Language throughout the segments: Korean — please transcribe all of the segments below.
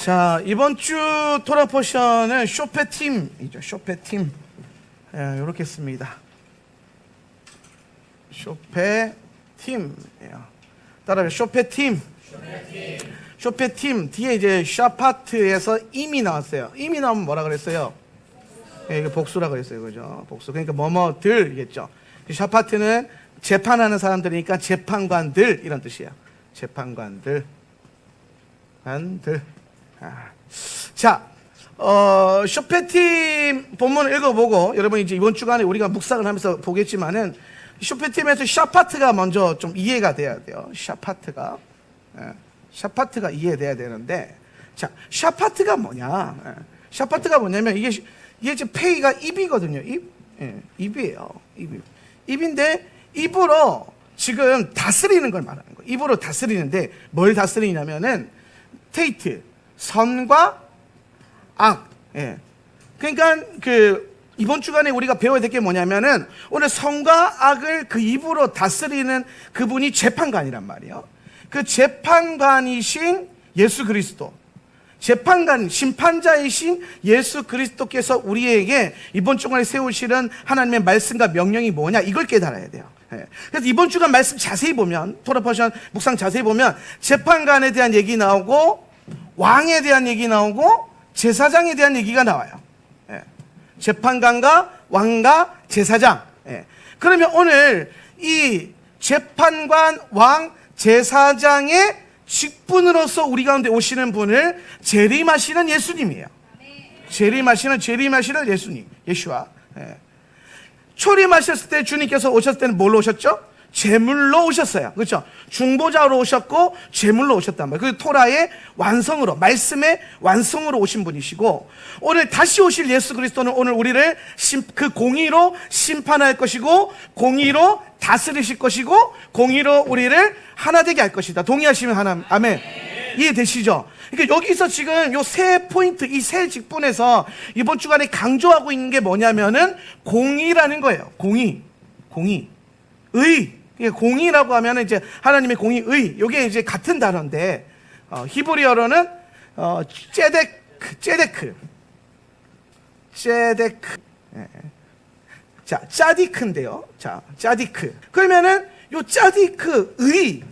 자, 이번 주 토라 포션은 쇼페팀이죠. 쇼페팀. 이렇게 씁니다. 쇼페팀. 따라해. 쇼페팀. 쇼페팀. 뒤에 이제 샤파트에서 임이 나왔어요. 임이 나오면 뭐라 그랬어요? 이게 복수라 그랬어요. 그죠? 복수. 그러니까 뭐뭐들이겠죠. 샤파트는 재판하는 사람들이니까 재판관들 이런 뜻이에요. 재판관들. 자, 쇼페팀 본문을 읽어보고 여러분 이제 이번 주간에 우리가 묵상을 하면서 보겠지만은 쇼페팀에서 샤파트가 먼저 좀 이해가 돼야 돼요. 샤파트가 이해돼야 되는데, 자, 샤파트가 뭐냐? 샤파트가 뭐냐면 이게 지금 페이가 입이거든요. 입이에요. 입인데 입으로 지금 다스리는 걸 말하는 거예요. 입으로 다스리는데 뭘 다스리냐면은 테이트, 선과 악. 그러니까 이번 주간에 우리가 배워야 될 게 뭐냐면은 오늘 선과 악을 그 입으로 다스리는 그분이 재판관이란 말이에요. 그 재판관이신 예수 그리스도, 재판관, 심판자이신 예수 그리스도께서 우리에게 이번 주간에 세우시는 하나님의 말씀과 명령이 뭐냐, 이걸 깨달아야 돼요. 그래서 이번 주간 말씀 자세히 보면, 토라 포션 묵상 자세히 보면 재판관에 대한 얘기 나오고 왕에 대한 얘기 나오고 제사장에 대한 얘기가 나와요. 재판관과 왕과 제사장. 그러면 오늘 이 재판관, 왕, 제사장의 직분으로서 우리 가운데 오시는 분을 재림하시는 예수님이에요. 재림하시는 예수님, 예수와. 초림하셨을 때 주님께서 오셨을 때는 뭘로 오셨죠? 제물로 오셨어요. 그렇죠? 중보자로 오셨고 제물로 오셨단 말이에요. 그 토라의 완성으로, 말씀의 완성으로 오신 분이시고, 오늘 다시 오실 예수 그리스도는 오늘 우리를 그 공의로 심판할 것이고 공의로 다스리실 것이고 공의로 우리를 하나 되게 할 것이다. 동의하시면 하나, 아멘. 이해되시죠? 그러니까 여기서 지금 요 세 포인트, 이 세 직분에서 이번 주간에 강조하고 있는 게 뭐냐면은 공의라는 거예요. 공의. 의. 공의라고 하면 이제 하나님의 공의, 의. 요게 이제 같은 단어인데, 히브리어로는, 제데크. 자, 짜디크인데요. 자, 짜디크. 그러면은 요 짜디크, 의,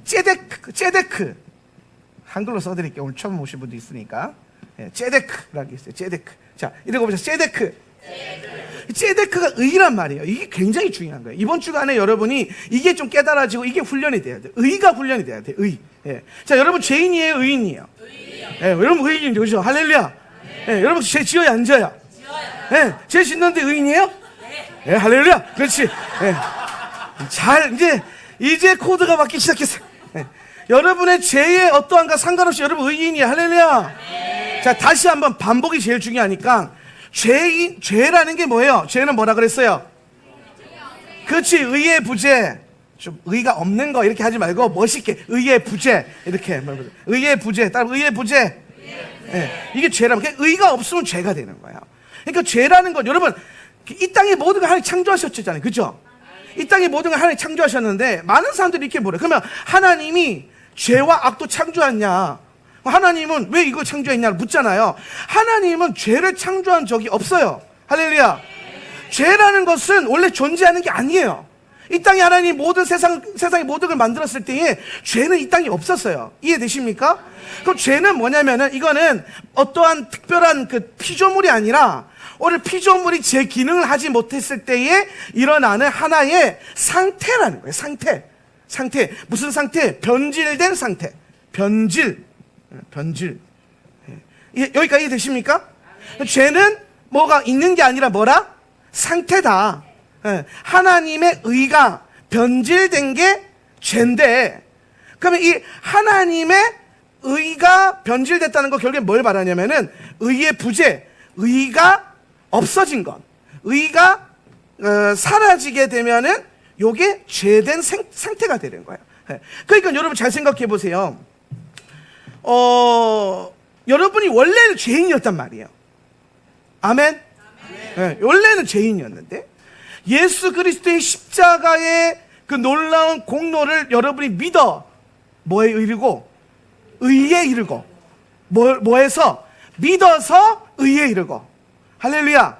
제데크. 한글로 써드릴게요. 오늘 처음 오신 분도 있으니까. 제데크라고 있어요. 제데크. 자, 읽어보세요. 제데크가 의란 말이에요. 이게 굉장히 중요한 거예요. 이번 주간에 여러분이 이게 좀 깨달아지고 이게 훈련이 돼야 돼요. 의가 훈련이 돼야 돼요. 의. 자, 여러분 죄인이에요? 의인이에요? 여러분 의인이죠. 그렇죠? 할렐루야. 여러분 죄 지어요? 안 지어요? 죄 짓는데 의인이에요? 할렐루야. 그렇지. 이제 코드가 맞기 시작했어요. 여러분의 죄에 어떠한가 상관없이 여러분 의인이에요. 할렐루야. 자, 다시 한번 반복이 제일 중요하니까, 죄라는 게 뭐예요? 죄는 뭐라 그랬어요? 그렇지, 의의 부재. 좀 의가 없는 거 이렇게 하지 말고 멋있게 의의 부재, 이렇게. 의의 부재, 따로 의의 부재. 이게 죄라면, 의가 없으면 죄가 되는 거예요. 그러니까 죄라는 건, 여러분, 이 땅에 모든 걸 하나님 창조하셨잖아요. 그죠? 이 땅에 모든 걸 하나님 창조하셨는데, 많은 사람들이 이렇게 물어요. 그러면 하나님이 죄와 악도 창조했냐? 하나님은 왜 이걸 창조했냐고 묻잖아요. 하나님은 죄를 창조한 적이 없어요. 할렐루야. 죄라는 것은 원래 존재하는 게 아니에요. 이 땅에 하나님 모든 세상의 모든 걸 만들었을 때에 죄는 이 땅에 없었어요. 이해되십니까? 그럼 죄는 뭐냐면은, 이거는 어떠한 특별한 그 피조물이 아니라 오늘 피조물이 제 기능을 하지 못했을 때에 일어나는 하나의 상태라는 거예요. 상태. 무슨 상태? 변질된 상태. 변질. 여기까지 이해되십니까? 죄는 뭐가 있는 게 아니라 뭐라? 상태다. 하나님의 의가 변질된 게 죄인데, 그러면 이 하나님의 의가 변질됐다는 거 결국에 뭘 말하냐면은 의의 부재, 의가 없어진 것, 의가 사라지게 되면은 요게 죄된 상태가 되는 거예요. 그러니까 여러분 잘 생각해 보세요. 여러분이 원래는 죄인이었단 말이에요. 아멘? 원래는 죄인이었는데 예수 그리스도의 십자가의 그 놀라운 공로를 여러분이 믿어 뭐에 이르고? 의에 이르고. 뭐해서? 믿어서 의에 이르고. 할렐루야.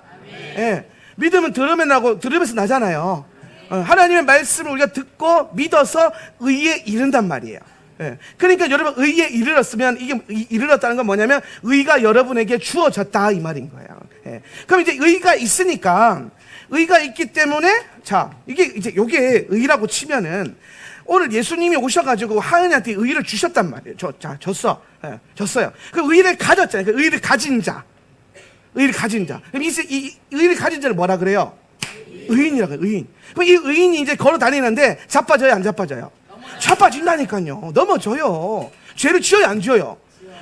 예. 믿음은 들으면서 나잖아요. 하나님의 말씀을 우리가 듣고 믿어서 의에 이른단 말이에요. 예. 그러니까 여러분 의에 이르렀으면 이게 이르렀다는 건 뭐냐면 의가 여러분에게 주어졌다 이 말인 거예요. 예. 그럼 이제 의가 있으니까 의가 있기 때문에 자 이게 이제 요게 의라고 치면은 오늘 예수님이 오셔가지고 하은이한테 의를 주셨단 말이에요. 줬어. 예. 줬어요. 그 의를 가졌잖아요. 그 의를 가진 자. 의를 가진 자. 그럼 이 의를 가진 자를 뭐라 그래요? 의인이라고 해요. 의인. 그럼 이 의인이 이제 걸어 다니는데 자빠져요, 안 자빠져요? 자빠진다니까요. 넘어져요. 죄를 지어요, 안 지어요?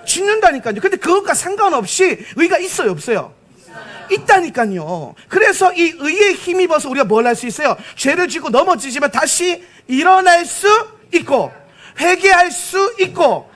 짓는다니까요. 근데 그것과 상관없이 의가 있어요, 없어요? 있다니까요. 그래서 이 의에 힘입어서 우리가 뭘 할 수 있어요? 죄를 지고 넘어지지만 다시 일어날 수 있고 회개할 수 있고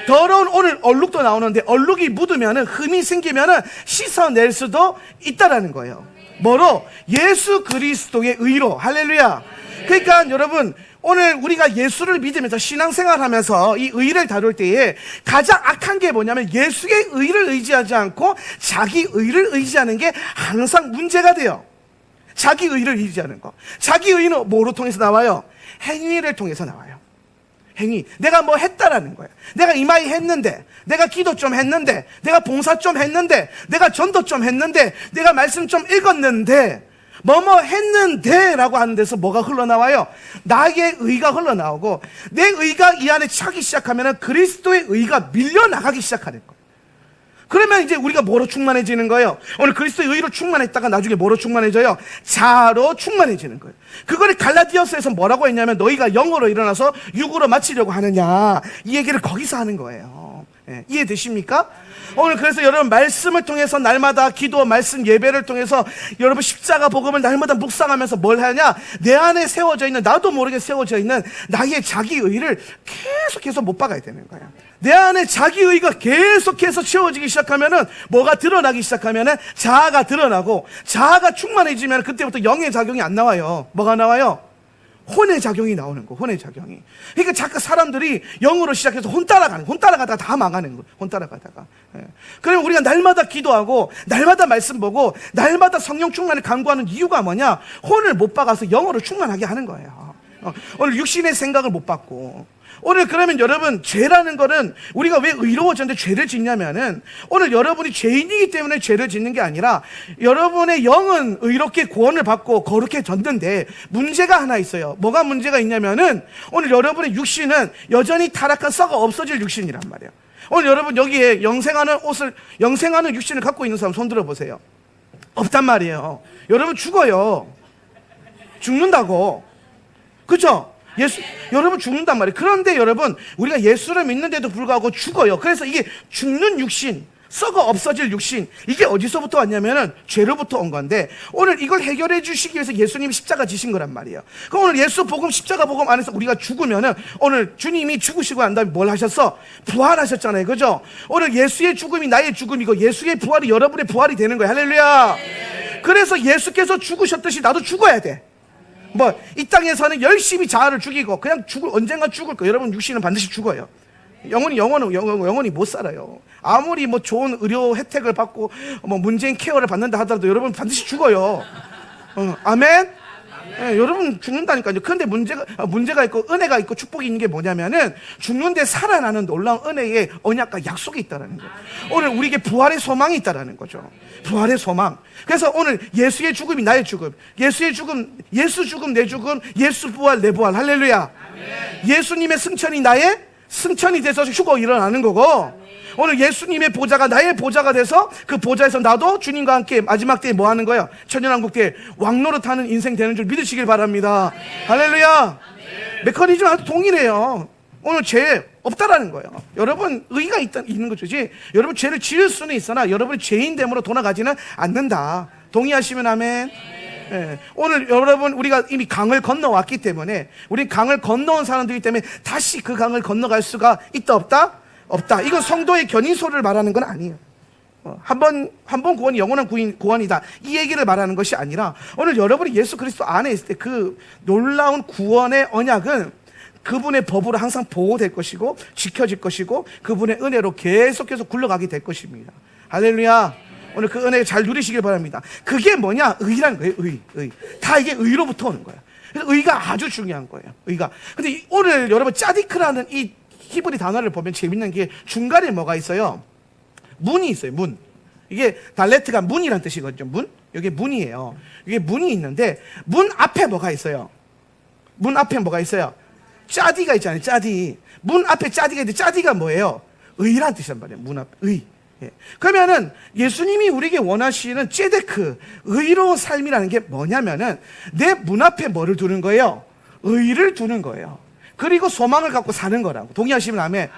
더러운 오늘 얼룩도 나오는데 얼룩이 묻으면은 흠이 생기면은 씻어낼 수도 있다라는 거예요. 뭐로? 예수 그리스도의 의로. 할렐루야. 그러니까 여러분 오늘 우리가 예수를 믿으면서 신앙생활하면서 이 의를 다룰 때에 가장 악한 게 뭐냐면 예수의 의를 의지하지 않고 자기 의를 의지하는 게 항상 문제가 돼요. 자기 의를 의지하는 거. 자기 의는 뭐로 통해서 나와요? 행위를 통해서 나와요. 행위. 내가 뭐 했다라는 거예요. 내가 이마이 했는데, 내가 기도 좀 했는데, 내가 봉사 좀 했는데, 내가 전도 좀 했는데, 내가 말씀 좀 읽었는데, 뭐뭐 했는데 라고 하는 데서 뭐가 흘러나와요? 나의 의가 흘러나오고 내 의가 이 안에 차기 시작하면 그리스도의 의가 밀려나가기 시작하는 거예요. 그러면 이제 우리가 뭐로 충만해지는 거예요? 오늘 그리스도의 의로 충만했다가 나중에 뭐로 충만해져요? 자로 충만해지는 거예요. 그걸 갈라디아서에서 뭐라고 했냐면 너희가 영으로 일어나서 육으로 마치려고 하느냐 이 얘기를 거기서 하는 거예요. 예, 이해되십니까? 오늘 그래서 여러분 말씀을 통해서 날마다 기도 말씀 예배를 통해서 여러분 십자가 복음을 날마다 묵상하면서 뭘 하냐? 내 안에 세워져 있는 나도 모르게 세워져 있는 나의 자기 의를 계속해서 못 박아야 되는 거야. 내 안에 자기 의가 계속해서 채워지기 시작하면은 뭐가 드러나기 시작하면은 자아가 드러나고 자아가 충만해지면 그때부터 영의 작용이 안 나와요. 뭐가 나와요? 혼의 작용이 나오는 거, 혼의 작용이. 그러니까 자꾸 사람들이 영으로 시작해서 혼 따라가다가 다 망하는 거예요. 혼 따라가다가. 예. 그러면 우리가 날마다 기도하고, 날마다 말씀 보고, 날마다 성령 충만을 간구하는 이유가 뭐냐? 혼을 못 박아서 영으로 충만하게 하는 거예요. 오늘 육신의 생각을 못 받고. 오늘 그러면 여러분 죄라는 거는 우리가 왜 의로워졌는데 죄를 짓냐면은 오늘 여러분이 죄인이기 때문에 죄를 짓는 게 아니라 여러분의 영은 의롭게 구원을 받고 거룩해졌는데 문제가 하나 있어요. 뭐가 문제가 있냐면은 오늘 여러분의 육신은 여전히 타락한 썩어 없어질 육신이란 말이에요. 오늘 여러분 여기에 영생하는 육신을 갖고 있는 사람 손 들어보세요. 없단 말이에요. 여러분 죽어요. 죽는다고. 그죠? 여러분 죽는단 말이에요. 그런데 여러분 우리가 예수를 믿는데도 불구하고 죽어요. 그래서 이게 죽는 육신, 썩어 없어질 육신, 이게 어디서부터 왔냐면은 죄로부터 온 건데 오늘 이걸 해결해 주시기 위해서 예수님이 십자가 지신 거란 말이에요. 그럼 오늘 예수 복음 십자가 복음 안에서 우리가 죽으면은 오늘 주님이 죽으시고 난 다음에 뭘 하셨어? 부활하셨잖아요. 그죠? 오늘 예수의 죽음이 나의 죽음이고 예수의 부활이 여러분의 부활이 되는 거예요. 할렐루야. 그래서 예수께서 죽으셨듯이 나도 죽어야 돼. 이 땅에서는 열심히 자아를 죽이고 그냥 언젠가 죽을 거예요. 여러분 육신은 반드시 죽어요. 영원히 못 살아요. 아무리 좋은 의료 혜택을 받고 문재인 케어를 받는다 하더라도 여러분 반드시 죽어요. 아멘? 예, 여러분 죽는다니까요. 그런데 문제가 있고 은혜가 있고 축복이 있는 게 뭐냐면은 죽는데 살아나는 놀라운 은혜의 언약과 약속이 있다라는 거예요. 오늘 우리에게 부활의 소망이 있다라는 거죠. 부활의 소망. 그래서 오늘 예수의 죽음이 나의 죽음, 예수의 죽음, 예수 죽음 내 죽음, 예수 부활 내 부활. 할렐루야. 아멘. 예수님의 승천이 나의 승천이 돼서 죽어 일어나는 거고 오늘 예수님의 보좌가 나의 보좌가 돼서 그 보좌에서 나도 주님과 함께 마지막 때에 뭐 하는 거예요? 천년왕국 때에 왕노릇하는 인생 되는 줄 믿으시길 바랍니다. 할렐루야. 메커니즘 아주 동일해요. 오늘 죄 없다라는 거예요. 여러분 의가 있는 거지. 여러분 죄를 지을 수는 있으나 여러분이 죄인됨으로 돌아가지는 않는다. 동의하시면 아멘. 예. 오늘 여러분 우리가 이미 강을 건너왔기 때문에 우리 강을 건너온 사람들이기 때문에 다시 그 강을 건너갈 수가 있다 없다? 없다. 이건 성도의 견인소를 말하는 건 아니에요. 한 번 구원이 영원한 구원이다. 이 얘기를 말하는 것이 아니라 오늘 여러분이 예수 그리스도 안에 있을 때 그 놀라운 구원의 언약은 그분의 법으로 항상 보호될 것이고 지켜질 것이고 그분의 은혜로 계속해서 굴러가게 될 것입니다. 할렐루야. 오늘 그 은혜 잘 누리시길 바랍니다. 그게 뭐냐? 의라는 거예요. 의. 다 이게 의로부터 오는 거예요. 그래서 의가 아주 중요한 거예요. 의가. 근데 오늘 여러분 짜디크라는 이 히브리 단어를 보면 재밌는 게 중간에 뭐가 있어요? 문이 있어요. 문. 이게 달레트가 문이란 뜻이거든요. 문. 여기 문이에요. 이게 문이 있는데 문 앞에 뭐가 있어요? 문 앞에 뭐가 있어요? 짜디가 있잖아요. 짜디. 문 앞에 짜디가 있는데 짜디가 뭐예요? 의란 뜻이란 말이에요. 문 앞 의. 예. 그러면은 예수님이 우리에게 원하시는 ጼ데크, 의로운 삶이라는 게 뭐냐면은 내 문 앞에 뭐를 두는 거예요? 의를 두는 거예요. 그리고 소망을 갖고 사는 거라고. 동의하시면 아멘.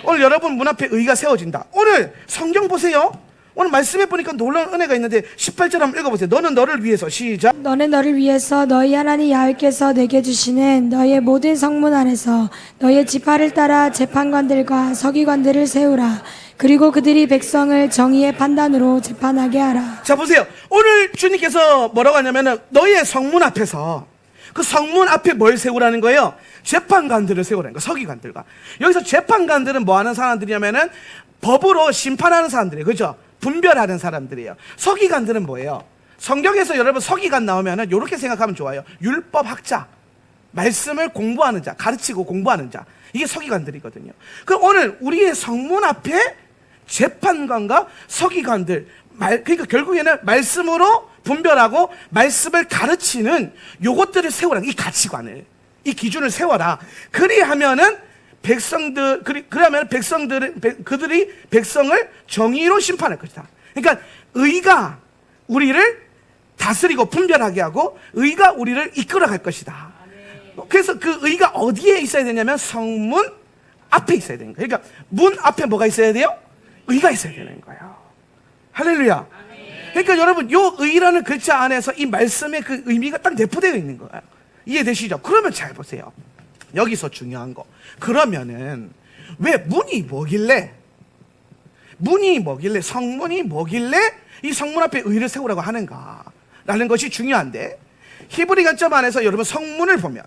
오늘 여러분 문 앞에 의가 세워진다. 오늘 성경 보세요. 오늘 말씀해 보니까 놀라운 은혜가 있는데 18절 한번 읽어보세요. 너는 너를 위해서 시작. 너는 너를 위해서 너희 하나님 야훼께서 내게 주시는 너의 모든 성문 안에서 너의 지파를 따라 재판관들과 서기관들을 세우라. 그리고 그들이 백성을 정의의 판단으로 재판하게 하라. 자 보세요. 오늘 주님께서 뭐라고 하냐면은 너의 성문 앞에서 그 성문 앞에 뭘 세우라는 거예요? 재판관들을 세우라는 거예요. 서기관들과. 여기서 재판관들은 뭐 하는 사람들이냐면은 법으로 심판하는 사람들이에요. 그죠? 분별하는 사람들이에요. 서기관들은 뭐예요? 성경에서 여러분 서기관 나오면은 이렇게 생각하면 좋아요. 율법학자, 말씀을 공부하는 자, 가르치고 공부하는 자. 이게 서기관들이거든요. 그럼 오늘 우리의 성문 앞에 재판관과 서기관들, 그러니까 결국에는 말씀으로 분별하고 말씀을 가르치는 요것들을 세우라. 이 가치관을, 이 기준을 세워라. 그리하면은 그러면 그들이 백성을 정의로 심판할 것이다. 그러니까 의가 우리를 다스리고 분별하게 하고 의가 우리를 이끌어갈 것이다. 그래서 그 의가 어디에 있어야 되냐면 성문 앞에 있어야 되는 거예요. 그러니까 문 앞에 뭐가 있어야 돼요? 의가 있어야 되는 거예요. 할렐루야. 그러니까 여러분 요 의라는 글자 안에서 이 말씀의 그 의미가 딱 내포되어 있는 거예요. 이해되시죠? 그러면 잘 보세요. 여기서 중요한 거. 그러면은 왜 문이 뭐길래 성문이 뭐길래 이 성문 앞에 의를 세우라고 하는가 라는 것이 중요한데, 히브리 관점 안에서 여러분 성문을 보면,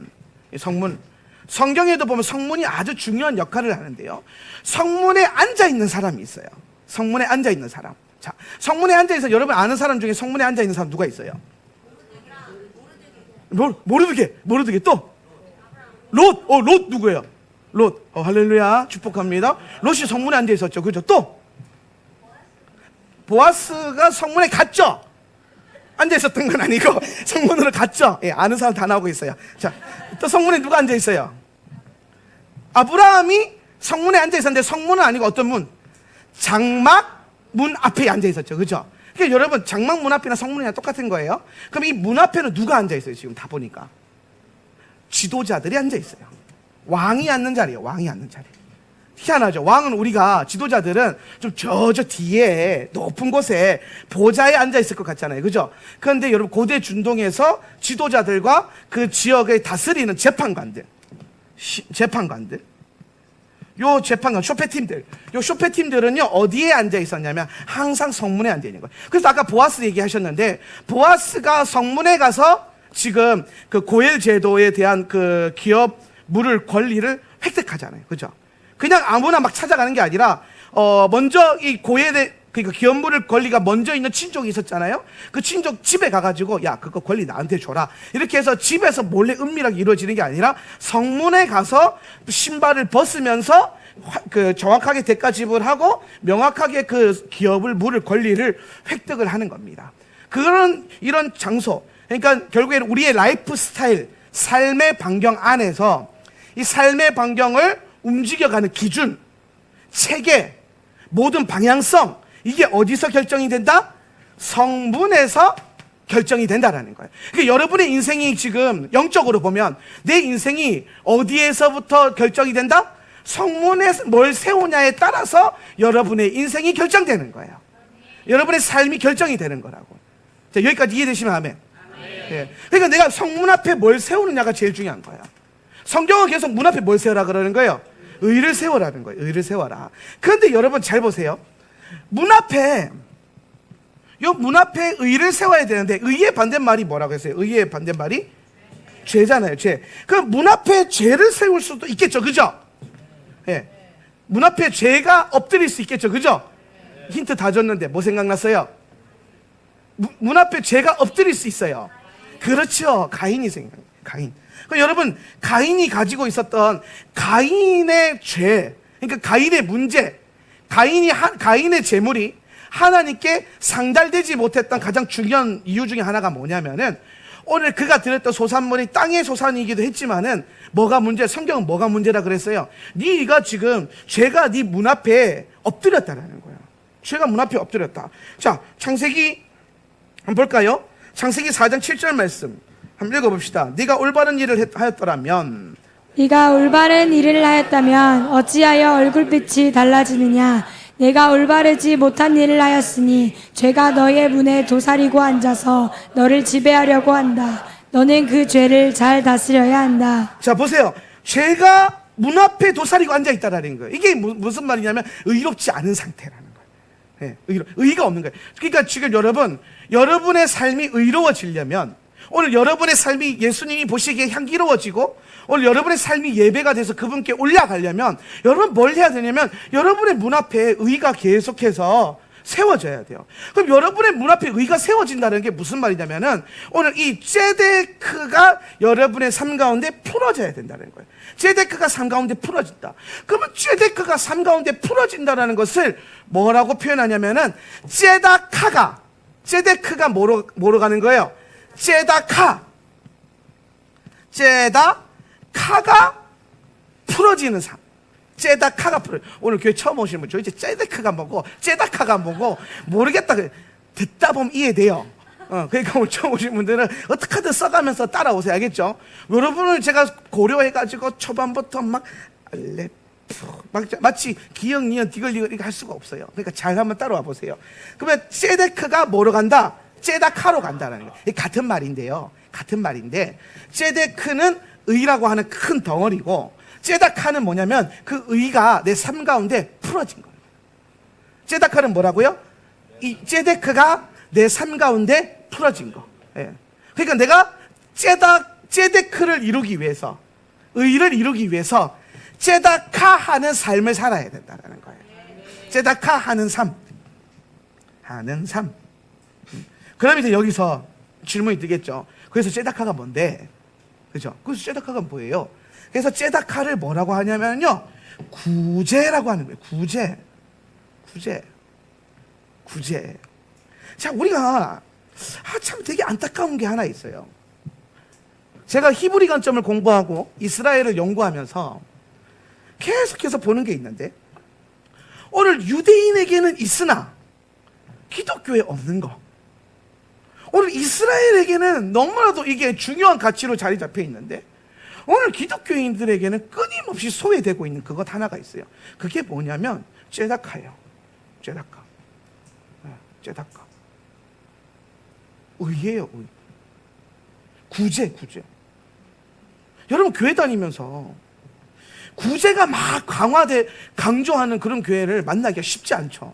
성문, 성경에도 보면 성문이 아주 중요한 역할을 하는데요. 성문에 앉아있는 사람이 있어요. 성문에 앉아있는 사람. 자, 성문에 앉아있어. 여러분 아는 사람 중에 성문에 앉아있는 사람 누가 있어요? 모르드게 또 롯 누구예요? 롯. 할렐루야. 축복합니다. 롯이 성문에 앉아 있었죠. 그죠? 또 보아스가 성문에 갔죠. 앉아 있었던 건 아니고 성문으로 갔죠. 예, 아는 사람 다 나오고 있어요. 자, 또 성문에 누가 앉아 있어요? 아브라함이 성문에 앉아 있었는데 성문은 아니고 어떤 문? 장막 문 앞에 앉아 있었죠. 그죠? 그러니까 여러분 장막 문 앞이나 성문이랑 똑같은 거예요. 그럼 이 문 앞에는 누가 앉아 있어요? 지금 다 보니까 지도자들이 앉아 있어요. 왕이 앉는 자리예요. 왕이 앉는 자리. 희한하죠. 왕은 우리가 지도자들은 좀 저 뒤에 높은 곳에 보좌에 앉아 있을 것 같잖아요. 그죠? 그런데 여러분 고대 중동에서 지도자들과 그 지역을 다스리는 재판관들, 요 재판관, 쇼페팀들은요 어디에 앉아 있었냐면 항상 성문에 앉아 있는 거예요. 그래서 아까 보아스 얘기하셨는데, 보아스가 성문에 가서 지금 그 고엘 제도에 대한 그 기업 물을 권리를 획득하잖아요. 그죠? 그냥 아무나 막 찾아가는 게 아니라 먼저 이 고엘의 그러니까 기업 물을 권리가 먼저 있는 친족이 있었잖아요. 그 친족 집에 가가지고 야 그거 권리 나한테 줘라. 이렇게 해서 집에서 몰래 은밀하게 이루어지는 게 아니라 성문에 가서 신발을 벗으면서 그 정확하게 대가 지불하고 명확하게 그 기업을 물을 권리를 획득을 하는 겁니다. 그런 이런 장소, 그러니까 결국에는 우리의 라이프 스타일, 삶의 반경 안에서 이 삶의 반경을 움직여가는 기준, 체계, 모든 방향성, 이게 어디서 결정이 된다? 성문에서 결정이 된다라는 거예요. 그러니까 여러분의 인생이 지금 영적으로 보면 내 인생이 어디에서부터 결정이 된다? 성문에 뭘 세우냐에 따라서 여러분의 인생이 결정되는 거예요. 여러분의 삶이 결정이 되는 거라고. 자, 여기까지 이해되시면 아멘. 예. 그러니까 내가 성문 앞에 뭘 세우느냐가 제일 중요한 거야. 성경은 계속 문 앞에 뭘 세우라 그러는 거예요? 의를 세우라는 거예요. 의를 세워라. 그런데 여러분 잘 보세요. 문 앞에 의를 세워야 되는데 의의 반대말이 뭐라고 했어요? 의의 반대말이 죄잖아요, 죄. 그럼 문 앞에 죄를 세울 수도 있겠죠, 그죠? 예. 문 앞에 죄가 엎드릴 수 있겠죠, 그죠? 힌트 다 줬는데 뭐 생각났어요? 문 앞에 죄가 엎드릴 수 있어요. 그렇죠. 가인이 생각해요. 가인. 그러니까 여러분, 가인이 가지고 있었던 가인의 죄, 그러니까 가인의 문제, 가인의 재물이 하나님께 상달되지 못했던 가장 중요한 이유 중에 하나가 뭐냐면은, 오늘 그가 드렸던 소산물이 땅의 소산이기도 했지만은 뭐가 문제? 성경은 뭐가 문제라 그랬어요? 네가 지금 죄가 네 문 앞에 엎드렸다라는 거예요. 죄가 문 앞에 엎드렸다. 자, 창세기 한번 볼까요? 창세기 4장 7절 말씀 한번 읽어봅시다. 네가 올바른 일을 하였더라면, 네가 올바른 일을 하였다면 어찌하여 얼굴빛이 달라지느냐? 내가 올바르지 못한 일을 하였으니 죄가 너의 문에 도사리고 앉아서 너를 지배하려고 한다. 너는 그 죄를 잘 다스려야 한다. 자, 보세요. 죄가 문 앞에 도사리고 앉아있다라는 거예요. 이게 무슨 말이냐면 의롭지 않은 상태라는 거예요. 예, 의가 없는 거예요. 그러니까 지금 여러분의 삶이 의로워지려면, 오늘 여러분의 삶이 예수님이 보시기에 향기로워지고, 오늘 여러분의 삶이 예배가 돼서 그분께 올라가려면 여러분 뭘 해야 되냐면, 여러분의 문 앞에 의가 계속해서 세워져야 돼요. 그럼 여러분의 문 앞에 의가 세워진다는 게 무슨 말이냐면은, 오늘 이 제데크가 여러분의 삶 가운데 풀어져야 된다는 거예요. 제데크가 삶 가운데 풀어진다. 그러면 제데크가 삶 가운데 풀어진다는 것을 뭐라고 표현하냐면은, 제데크가 뭐로 가는 거예요? 제다카가 풀어지는 삶. 제다카가 풀어. 오늘 교회 처음 오시는 분, 저 이제 제데크가 뭐고 제다카가 뭐고 모르겠다. 듣다 보면 이해돼요. 그러니까 오늘 처음 오신 분들은 어떻게든 써가면서 따라오세요. 알겠죠? 여러분을 제가 고려해가지고 초반부터 마치 기역, 니은, 디귿 이렇게 할 수가 없어요. 그러니까 잘 한번 따라와 보세요. 그러면 제데크가 뭐로 간다? 제다카로 간다는 거예요. 같은 말인데요. 같은 말인데, 제데크는 의라고 하는 큰 덩어리고, 제다카는 뭐냐면 그 의가 내 삶 가운데 풀어진 거예요. 제다카는 뭐라고요? 이 제데크가 내 삶 가운데 풀어진 거. 예. 그러니까 내가 제데크를 이루기 위해서, 의를 이루기 위해서 제다카하는 삶을 살아야 된다는 거예요. 제다카하는 삶. 그럼 이제 여기서 질문이 뜨겠죠. 그래서 제다카가 뭔데? 그죠? 그래서 제다카가 뭐예요? 그래서 제다카를 뭐라고 하냐면요, 구제라고 하는 거예요. 구제. 자, 우리가 참 되게 안타까운 게 하나 있어요. 제가 히브리 관점을 공부하고 이스라엘을 연구하면서 계속해서 보는 게 있는데, 오늘 유대인에게는 있으나 기독교에 없는 거, 오늘 이스라엘에게는 너무나도 이게 중요한 가치로 자리 잡혀 있는데, 오늘 기독교인들에게는 끊임없이 소외되고 있는 그것 하나가 있어요. 그게 뭐냐면 제다카예요. 제다카. 의예요, 의. 구제. 여러분, 교회 다니면서 구제가 막 강조하는 그런 교회를 만나기가 쉽지 않죠.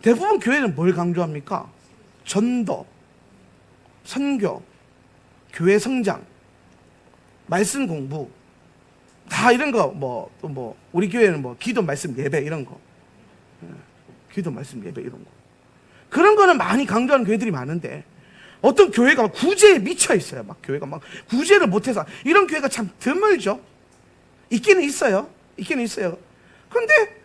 대부분 교회는 뭘 강조합니까? 전도, 선교, 교회 성장, 말씀 공부, 다 이런 거, 우리 교회는 기도, 말씀, 예배, 이런 거. 기도, 말씀, 예배, 이런 거. 그런 거는 많이 강조하는 교회들이 많은데, 어떤 교회가 구제에 미쳐 있어요. 교회가 구제를 못해서. 이런 교회가 참 드물죠. 있기는 있어요. 그런데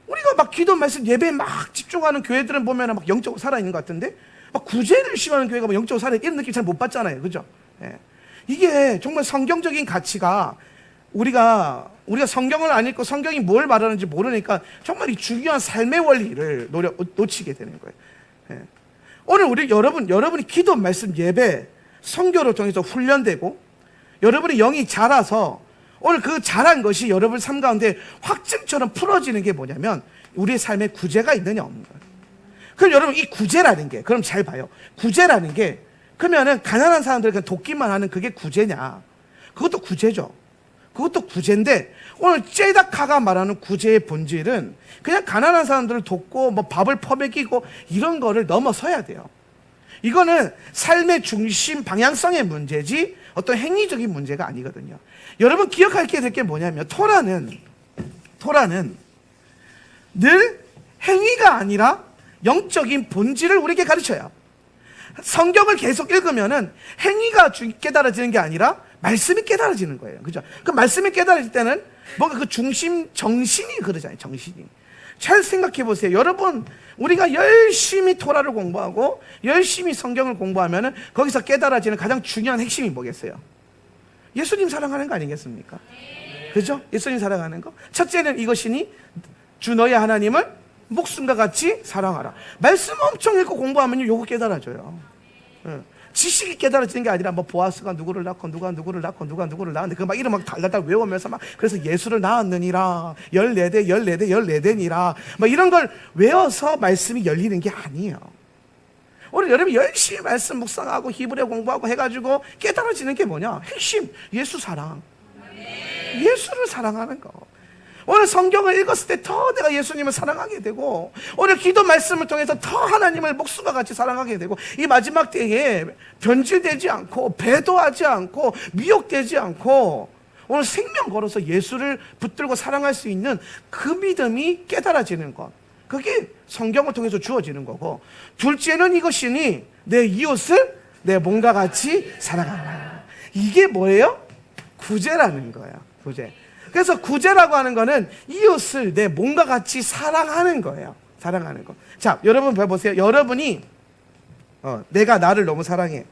우리가 기도, 말씀, 예배에 집중하는 교회들은 보면 영적으로 살아있는 것 같은데, 구제를 심하는 교회가 영적으로 살아있는 이런 느낌 잘 못 받잖아요. 그죠? 예. 이게 정말 성경적인 가치가, 우리가 성경을 안 읽고 성경이 뭘 말하는지 모르니까 정말 이 중요한 삶의 원리를 놓치게 되는 거예요. 예. 오늘 여러분이 기도, 말씀, 예배, 선교를 통해서 훈련되고, 여러분의 영이 자라서 오늘 그 자란 것이 여러분 삶 가운데 확증처럼 풀어지는 게 뭐냐면, 우리의 삶에 구제가 있느냐 없는 거예요. 그럼 여러분, 이 구제라는 게, 그럼 잘 봐요. 구제라는 게, 그러면은 가난한 사람들 그냥 돕기만 하는 그게 구제냐? 그것도 구제죠. 그것도 구제인데, 오늘 제다카가 말하는 구제의 본질은 그냥 가난한 사람들을 돕고 밥을 퍼먹이고 이런 거를 넘어서야 돼요. 이거는 삶의 중심 방향성의 문제지 어떤 행위적인 문제가 아니거든요. 여러분 기억할 게 될 게 뭐냐면 토라는 늘 행위가 아니라 영적인 본질을 우리에게 가르쳐요. 성경을 계속 읽으면은 행위가 깨달아지는 게 아니라 말씀이 깨달아지는 거예요. 그죠? 그 말씀이 깨달아질 때는 뭔가 그 정신이 그러잖아요. 정신이. 잘 생각해 보세요. 여러분, 우리가 열심히 토라를 공부하고 열심히 성경을 공부하면은 거기서 깨달아지는 가장 중요한 핵심이 뭐겠어요? 예수님 사랑하는 거 아니겠습니까? 그죠? 예수님 사랑하는 거. 첫째는 이것이니 주 너의 하나님을 목숨과 같이 사랑하라. 말씀 엄청 읽고 공부하면 요거 깨달아져요. 지식이 깨달아지는 게 아니라 뭐 보아스가 누구를 낳고 누가 누구를 낳고 누가 누구를 낳았는데 그 막 이름 막 달달달 외우면서 막 그래서 예수를 낳았느니라 14대 뭐 이런 걸 외워서 말씀이 열리는 게 아니에요. 오늘 여러분이 열심히 말씀 묵상하고 히브리어 공부하고 해가지고 깨달아지는 게 뭐냐? 핵심 예수 사랑. 예수를 사랑하는 거. 오늘 성경을 읽었을 때 더 내가 예수님을 사랑하게 되고 오늘 기도 말씀을 통해서 더 하나님을 목숨과 같이 사랑하게 되고 이 마지막 때에 변질되지 않고 배도하지 않고 미혹되지 않고 오늘 생명 걸어서 예수를 붙들고 사랑할 수 있는 그 믿음이 깨달아지는 것. 그게 성경을 통해서 주어지는 거고 둘째는 이것이니 내 이웃을 내 몸과 같이 사랑하라. 이게 뭐예요? 구제라는 거예요. 구제. 그래서 구제라고 하는 거는 이웃을 내 몸과 같이 사랑하는 거예요. 사랑하는 거. 자, 여러분 보세요. 여러분이 내가 나를 너무 사랑해.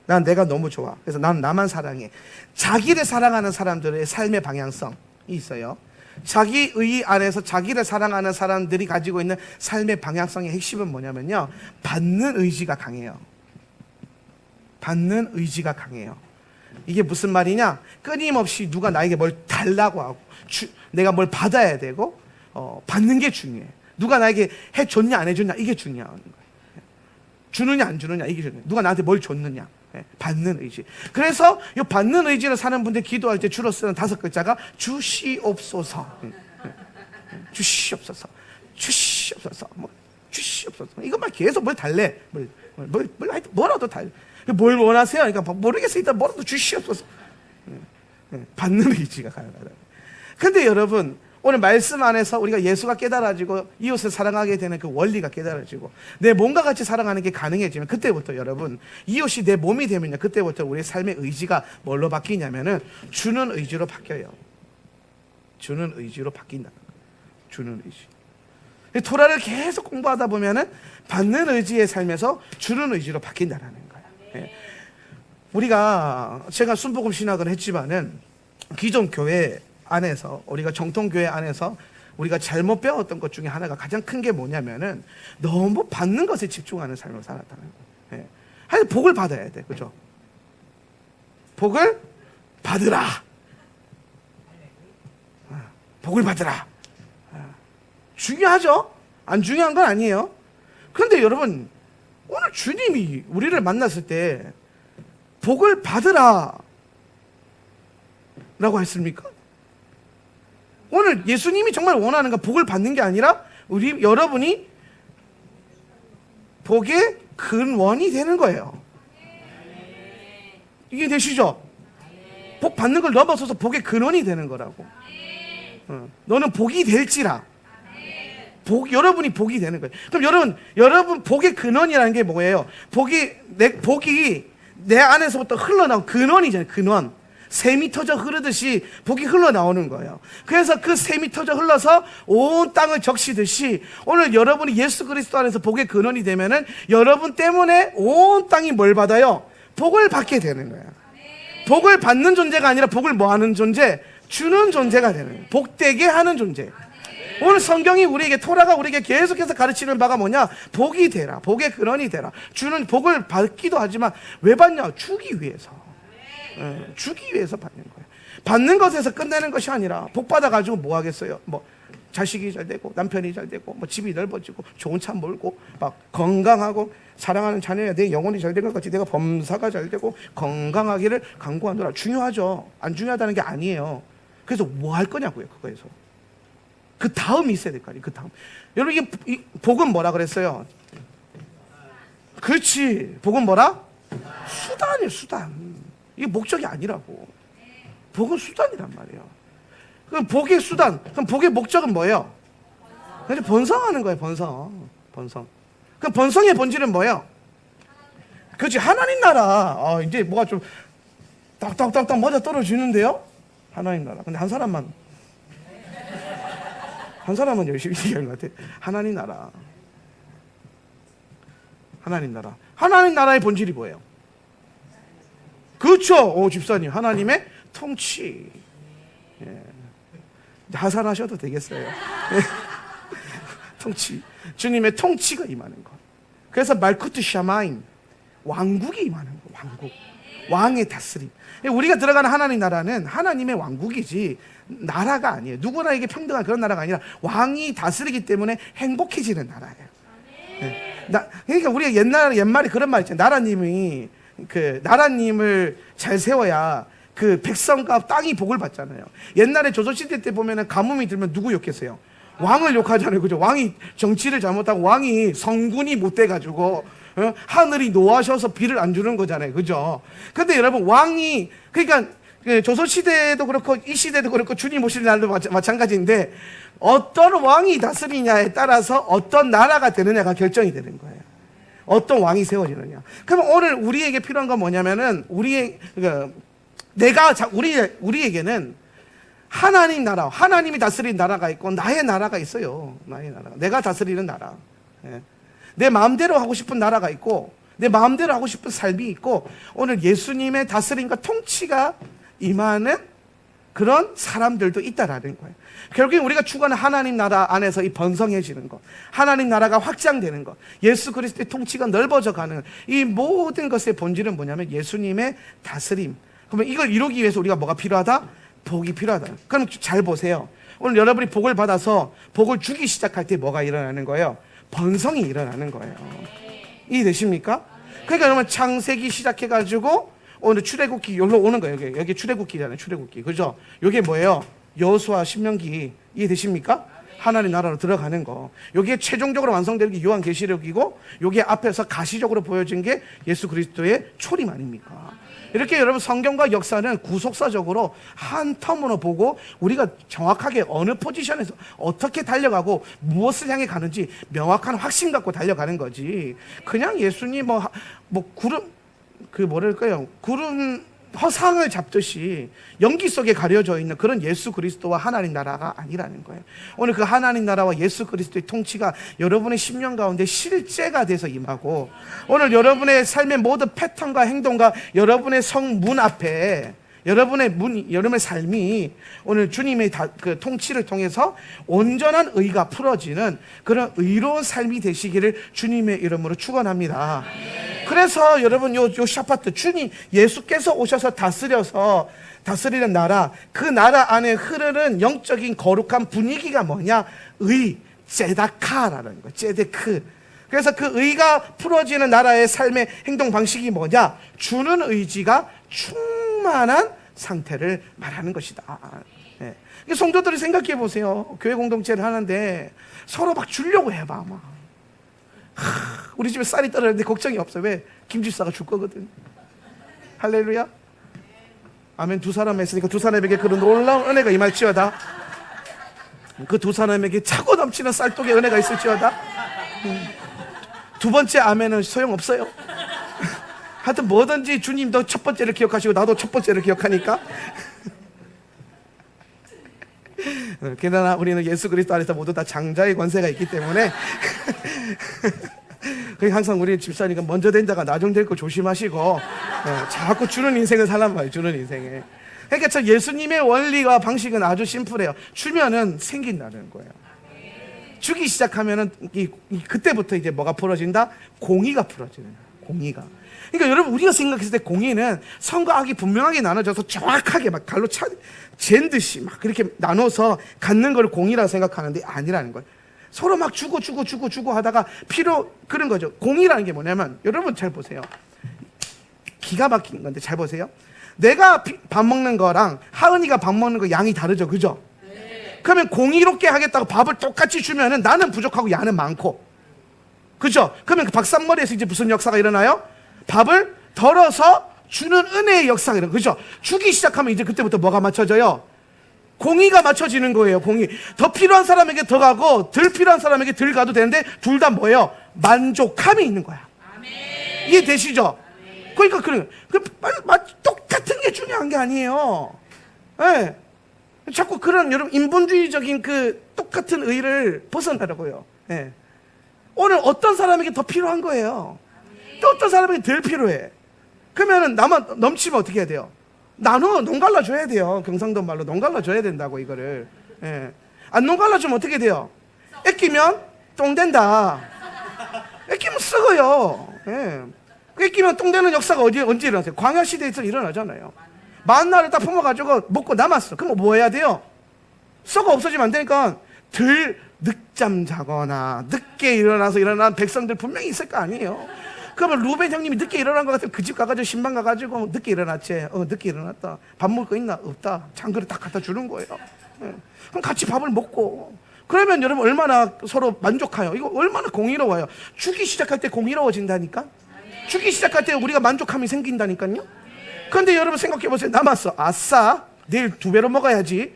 난 내가 너무 좋아. 그래서 난 나만 사랑해. 자기를 사랑하는 사람들의 삶의 방향성이 있어요. 자기의 안에서 자기를 사랑하는 사람들이 가지고 있는 삶의 방향성의 핵심은 뭐냐면요. 받는 의지가 강해요. 받는 의지가 강해요. 이게 무슨 말이냐? 끊임없이 누가 나에게 뭘 달라고 하고 내가 뭘 받아야 되고 받는 게 중요해. 누가 나에게 해줬냐 안 해줬냐 이게 중요한 거예요. 주느냐 안 주느냐 이게 중요해. 누가 나한테 뭘 줬느냐. 받는 의지. 그래서 이 받는 의지를 사는 분들 기도할 때 주로 쓰는 5글자가 주시옵소서. 주시옵소서. 주시옵소서. 뭐 주시옵소서. 이것만 계속 뭘 달래. 뭐라도 달래. 뭘 원하세요? 그러니까 모르겠어요. 일단 뭐라도 주시옵소서. 받는 의지가 가능하다. 근데 여러분, 오늘 말씀 안에서 우리가 예수가 깨달아지고 이웃을 사랑하게 되는 그 원리가 깨달아지고 내 몸과 같이 사랑하는 게 가능해지면 그때부터 여러분, 이웃이 내 몸이 되면요, 그때부터 우리의 삶의 의지가 뭘로 바뀌냐면은 주는 의지로 바뀌어요. 주는 의지로 바뀐다는 거예요. 주는 의지. 토라를 계속 공부하다 보면은 받는 의지의 삶에서 주는 의지로 바뀐다는 거예요. 우리가 제가 순복음 신학을 했지만은 기존 교회 안에서 우리가 정통교회 안에서 우리가 잘못 배웠던 것 중에 하나가 가장 큰 게 뭐냐면은 너무 받는 것에 집중하는 삶을 살았다는 거예요. 하여튼 복을 받아야 돼, 그죠? 복을 받으라. 복을 받으라. 중요하죠? 안 중요한 건 아니에요. 그런데 여러분, 오늘 주님이 우리를 만났을 때 복을 받으라 라고 했습니까? 오늘 예수님이 정말 원하는 건 복을 받는 게 아니라 여러분이 복의 근원이 되는 거예요. 이게 되시죠? 복 받는 걸 넘어서서 복의 근원이 되는 거라고. 너는 복이 될지라. 여러분이 복이 되는 거예요. 그럼 여러분 복의 근원이라는 게 뭐예요? 복이 내 안에서부터 흘러나온 근원이잖아요. 근원. 샘이 터져 흐르듯이 복이 흘러나오는 거예요. 그래서 그 샘이 터져 흘러서 온 땅을 적시듯이 오늘 여러분이 예수 그리스도 안에서 복의 근원이 되면은 여러분 때문에 온 땅이 뭘 받아요? 복을 받게 되는 거예요. 복을 받는 존재가 아니라 복을 뭐 하는 존재? 주는 존재가 되는 거예요. 복되게 하는 존재. 오늘 성경이 우리에게, 토라가 우리에게 계속해서 가르치는 바가 뭐냐? 복이 되라. 복의 근원이 되라. 주는 복을 받기도 하지만 왜 받냐? 주기 위해서. 주기 위해서 받는 거예요. 받는 것에서 끝내는 것이 아니라 복 받아가지고 뭐 하겠어요? 뭐 자식이 잘 되고 남편이 잘 되고 뭐 집이 넓어지고 좋은 차 몰고 막 건강하고 사랑하는 자녀야 내 영혼이 잘 된 것 같이 내가 범사가 잘 되고 건강하기를 간구하노라. 중요하죠. 안 중요하다는 게 아니에요. 그래서 뭐 할 거냐고요. 그거에서 그 다음이 있어야 될 거 아니에요. 그 다음. 여러분 이 복은 뭐라 그랬어요? 그렇지. 복은 뭐라? 수단이에요. 수단. 이게 목적이 아니라고. 복은 수단이란 말이에요. 그럼 복의 수단, 그럼 복의 목적은 뭐예요? 그냥 번성하는 거예요. 번성. 그럼 번성의 본질은 뭐예요? 그렇지, 하나님 나라. 이제 뭐가 좀 딱딱딱딱 맞아 떨어지는데요? 하나님 나라. 근데 한 사람만 열심히 얘기하는 것 같아. 하나님 나라. 하나님 나라의 본질이 뭐예요? 그렇죠. 집사님, 하나님의 통치. 예. 하산하셔도 되겠어요. 통치. 주님의 통치가 임하는 것. 그래서 말쿠트 샤마임, 왕국이 임하는 것. 왕국. 왕의 다스림. 우리가 들어가는 하나님 나라는 하나님의 왕국이지 나라가 아니에요. 누구나에게 평등한 그런 나라가 아니라 왕이 다스리기 때문에 행복해지는 나라예요. 네. 그러니까 우리가 옛말에 그런 말 있잖아요. 나라님을 잘 세워야 그 백성과 땅이 복을 받잖아요. 옛날에 조선시대 때 보면은 가뭄이 들면 누구 욕했어요? 왕을 욕하잖아요. 그죠? 왕이 정치를 잘못하고 왕이 성군이 못 돼가지고 하늘이 노하셔서 비를 안 주는 거잖아요. 그죠? 근데 여러분, 왕이, 그러니까 조선시대도 그렇고 이 시대도 그렇고 주님 오실 날도 마찬가지인데 어떤 왕이 다스리냐에 따라서 어떤 나라가 되느냐가 결정이 되는 거예요. 어떤 왕이 세워지느냐. 그럼 오늘 우리에게 필요한 건 뭐냐면은 우리에게는 하나님 나라, 하나님이 다스리는 나라가 있고 나의 나라가 있어요. 나의 나라. 내가 다스리는 나라. 예. 내 마음대로 하고 싶은 나라가 있고 내 마음대로 하고 싶은 삶이 있고 오늘 예수님의 다스림과 통치가 임하는 그런 사람들도 있다라는 거예요. 결국에 우리가 추구하는 하나님 나라 안에서 이 번성해지는 것, 하나님 나라가 확장되는 것, 예수 그리스도의 통치가 넓어져 가는 이 모든 것의 본질은 뭐냐면 예수님의 다스림. 그러면 이걸 이루기 위해서 우리가 뭐가 필요하다? 복이 필요하다. 그럼 잘 보세요. 오늘 여러분이 복을 받아서 복을 주기 시작할 때 뭐가 일어나는 거예요? 번성이 일어나는 거예요. 이해되십니까? 그러니까 여러분 창세기 시작해가지고 오늘 출애굽기 여기로 오는 거예요. 여기 출애굽기잖아요. 출애굽기. 그죠? 이게 뭐예요? 여호수아 신명기. 이해되십니까? 하나님 나라로 들어가는 거. 여기에 최종적으로 완성되는 게 요한계시록이고 여기에 앞에서 가시적으로 보여진 게 예수 그리스도의 초림 아닙니까? 이렇게 여러분 성경과 역사는 구속사적으로 한 텀으로 보고 우리가 정확하게 어느 포지션에서 어떻게 달려가고 무엇을 향해 가는지 명확한 확신 갖고 달려가는 거지. 그냥 예수님 구름 허상을 잡듯이 연기 속에 가려져 있는 그런 예수 그리스도와 하나님 나라가 아니라는 거예요. 오늘 그 하나님 나라와 예수 그리스도의 통치가 여러분의 심령 가운데 실제가 돼서 임하고 오늘 여러분의 삶의 모든 패턴과 행동과 여러분의 성문 앞에 여러분의 삶이 오늘 주님의 그 통치를 통해서 온전한 의가 풀어지는 그런 의로운 삶이 되시기를 주님의 이름으로 축원합니다. 그래서 여러분 요 샤파트 주님 예수께서 오셔서 다스리는 나라, 그 나라 안에 흐르는 영적인 거룩한 분위기가 뭐냐? 의, 제다카라는 거예요. 제데크. 그래서 그 의가 풀어지는 나라의 삶의 행동 방식이 뭐냐? 주는 의지가 충만한 상태를 말하는 것이다. 네. 성도들이 생각해 보세요. 교회 공동체를 하는데 서로 막 주려고 해봐. 우리 집에 쌀이 떨어졌는데 걱정이 없어. 왜? 김집사가 줄 거거든. 할렐루야. 아멘. 두 사람 했으니까 두 사람에게 그런 놀라운 은혜가 임할지어다. 그 두 사람에게 차고 넘치는 쌀독의 은혜가 있을지어다. 두 번째 아멘은 소용없어요. 하여튼 뭐든지 주님도 첫 번째를 기억하시고 나도 첫 번째를 기억하니까. 게다가 우리는 예수 그리스도 안에서 모두 다 장자의 권세가 있기 때문에 항상 우리 집사니까 먼저 된 자가 나중 될 거 조심하시고 자꾸 주는 인생을 살란 말이에요. 주는 인생에. 그러니까 저 예수님의 원리와 방식은 아주 심플해요. 주면은 생긴다는 거예요. 주기 시작하면은 그때부터 이제 뭐가 풀어진다? 공의가 풀어지는 거예요. 공의가. 그러니까 여러분 우리가 생각했을 때 공의는 선과 악이 분명하게 나눠져서 정확하게 막 갈로 잰 듯이 막 그렇게 나눠서 갖는 걸 공의라고 생각하는데 아니라는 거예요. 서로 막 주고 하다가 그런 거죠. 공의라는 게 뭐냐면 여러분 잘 보세요. 기가 막힌 건데 잘 보세요. 내가 밥 먹는 거랑 하은이가 밥 먹는 거 양이 다르죠. 그죠? 네. 그러면 공의롭게 하겠다고 밥을 똑같이 주면은 나는 부족하고 야는 많고. 그죠? 그러면 그 박산머리에서 이제 무슨 역사가 일어나요? 밥을 덜어서 주는 은혜의 역사가 이런 그죠? 주기 시작하면 이제 그때부터 뭐가 맞춰져요? 공의가 맞춰지는 거예요. 공의. 더 필요한 사람에게 더 가고 덜 필요한 사람에게 덜 가도 되는데 둘 다 뭐예요? 만족함이 있는 거야. 이해되시죠? 그러니까 똑같은 게 중요한 게 아니에요. 예. 자꾸 그런 여러분 인본주의적인 그 똑같은 의를 벗어나라고요. 예. 오늘 어떤 사람에게 더 필요한 거예요. 또 어떤 사람에게 덜 필요해. 그러면은 나만 넘치면 어떻게 해야 돼요? 나눠 농 갈라줘야 돼요. 경상도 말로 농 갈라줘야 된다고 이거를. 예. 안 농 갈라주면 어떻게 돼요? 애끼면 똥 된다. 애끼면 썩어요. 예. 애끼면 똥 되는 역사가 언제 일어나세요? 광야 시대에서 일어나잖아요. 만나를 딱 품어가지고 먹고 남았어. 그럼 뭐 해야 돼요? 썩어 없어지면 안 되니까 덜 늦잠 자거나 늦게 일어나서 일어난 백성들 분명히 있을 거 아니에요. 그러면 루벤 형님이 늦게 일어난 것 같으면 그 집 가가지고 신방 가가지고 늦게 일어났지. 늦게 일어났다. 밥 먹을 거 있나? 없다. 장그릇 딱 갖다 주는 거예요. 예. 그럼 같이 밥을 먹고. 그러면 여러분 얼마나 서로 만족해요. 이거 얼마나 공의로워요. 주기 시작할 때 공의로워진다니까. 주기 시작할 때 우리가 만족함이 생긴다니까요. 그런데 여러분 생각해 보세요. 남았어. 아싸. 내일 2배로 먹어야지.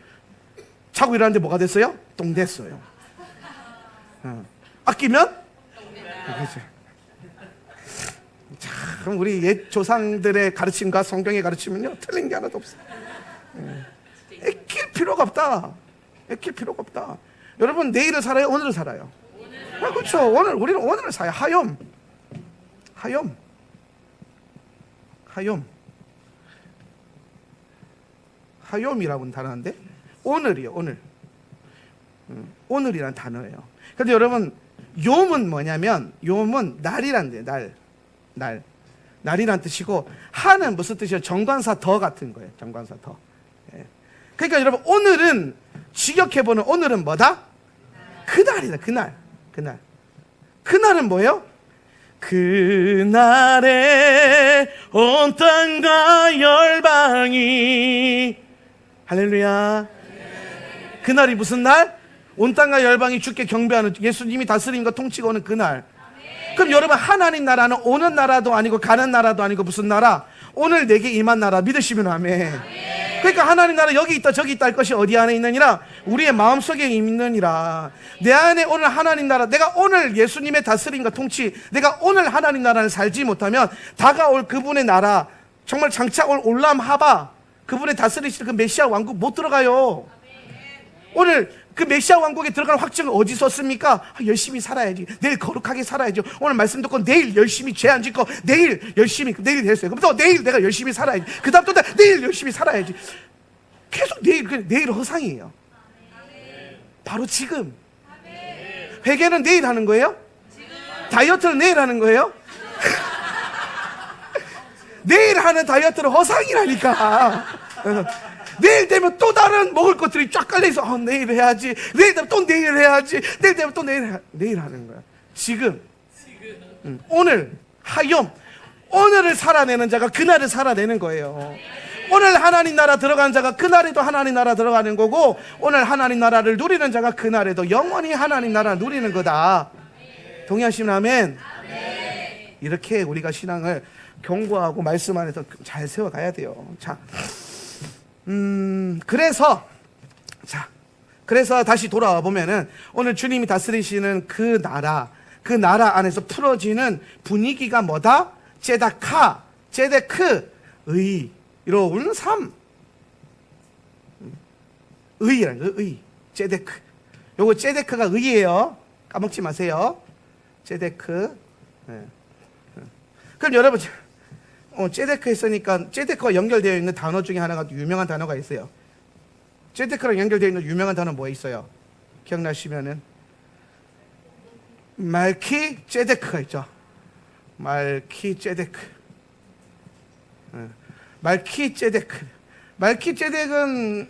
자고 일어났는데 뭐가 됐어요? 똥 됐어요. 아끼면? 그렇지. 참 우리 옛 조상들의 가르침과 성경의 가르침은요 틀린 게 하나도 없어요. 애낄 필요가 없다. 애낄 필요가 없다. 여러분 내일을 살아요? 오늘을 살아요? 그렇죠. 우리는 오늘을 살아요. 하욤이라고는 단어인데 오늘이요. 오늘이란 단어예요. 근데 여러분 욤은 뭐냐면 욤은 날이란 데요. 날이란 뜻이고 하는 무슨 뜻이에요? 정관사 더 같은 거예요. 정관사 더. 예. 그러니까 여러분 오늘은 직역해보는 오늘은 뭐다? 그날이다. 그날은 뭐예요? 그날에 온 땅과 열방이 할렐루야. 그날이 무슨 날? 온 땅과 열방이 주께 경배하는 예수님이 다스림과 통치가 오는 그날. 그럼 여러분 하나님 나라는 오는 나라도 아니고 가는 나라도 아니고 무슨 나라? 오늘 내게 임한 나라. 믿으시면 아멘. 그러니까 하나님 나라 여기 있다 저기 있다 할 것이 어디 안에 있느니라? 우리의 마음속에 있느니라. 내 안에 오늘 하나님 나라, 내가 오늘 예수님의 다스림과 통치, 내가 오늘 하나님 나라를 살지 못하면 다가올 그분의 나라, 정말 장차 올 올람 하바, 그분의 다스리실 그 메시아 왕국 못 들어가요. 오늘 그 메시아 왕국에 들어갈 확증을 어디 썼습니까? 열심히 살아야지. 내일 거룩하게 살아야지. 오늘 말씀 듣고 내일 열심히 죄 안 짓고 내일 열심히 내일 됐어요. 그럼 또 내일 내가 열심히 살아야지. 그 다음 또 내일 열심히 살아야지. 계속 내일 허상이에요. 바로 지금. 회개는 내일 하는 거예요? 다이어트는 내일 하는 거예요? 내일 하는 다이어트는 허상이라니까. 내일 되면 또 다른 먹을 것들이 쫙 깔려있어. 내일 해야지. 내일 되면 또 내일 해야지. 내일 되면 또 내일 하는 거야. 지금. 오늘 하욤. 오늘을 살아내는 자가 그날을 살아내는 거예요. 오늘 하나님 나라 들어가는 자가 그날에도 하나님 나라 들어가는 거고, 오늘 하나님 나라를 누리는 자가 그날에도 영원히 하나님 나라 누리는 거다. 동의하시면 아멘. 이렇게 우리가 신앙을 경고하고 말씀 안에서 잘 세워가야 돼요. 자, 그래서 다시 돌아와 보면은 오늘 주님이 다스리시는 그 나라 안에서 풀어지는 분위기가 뭐다? 제데크, 의로운 삶. 의라는 거, 제데크. 요거 제데크가 의예요. 까먹지 마세요. 제데크. 네. 그럼 여러분, 제데크 했으니까 제데크와 연결되어 있는 단어 중에 하나가 유명한 단어가 있어요. 제데크랑 연결되어 있는 유명한 단어 뭐 있어요? 기억나시면은 말키제데크가 있죠. 말키제데크. 말키제덱은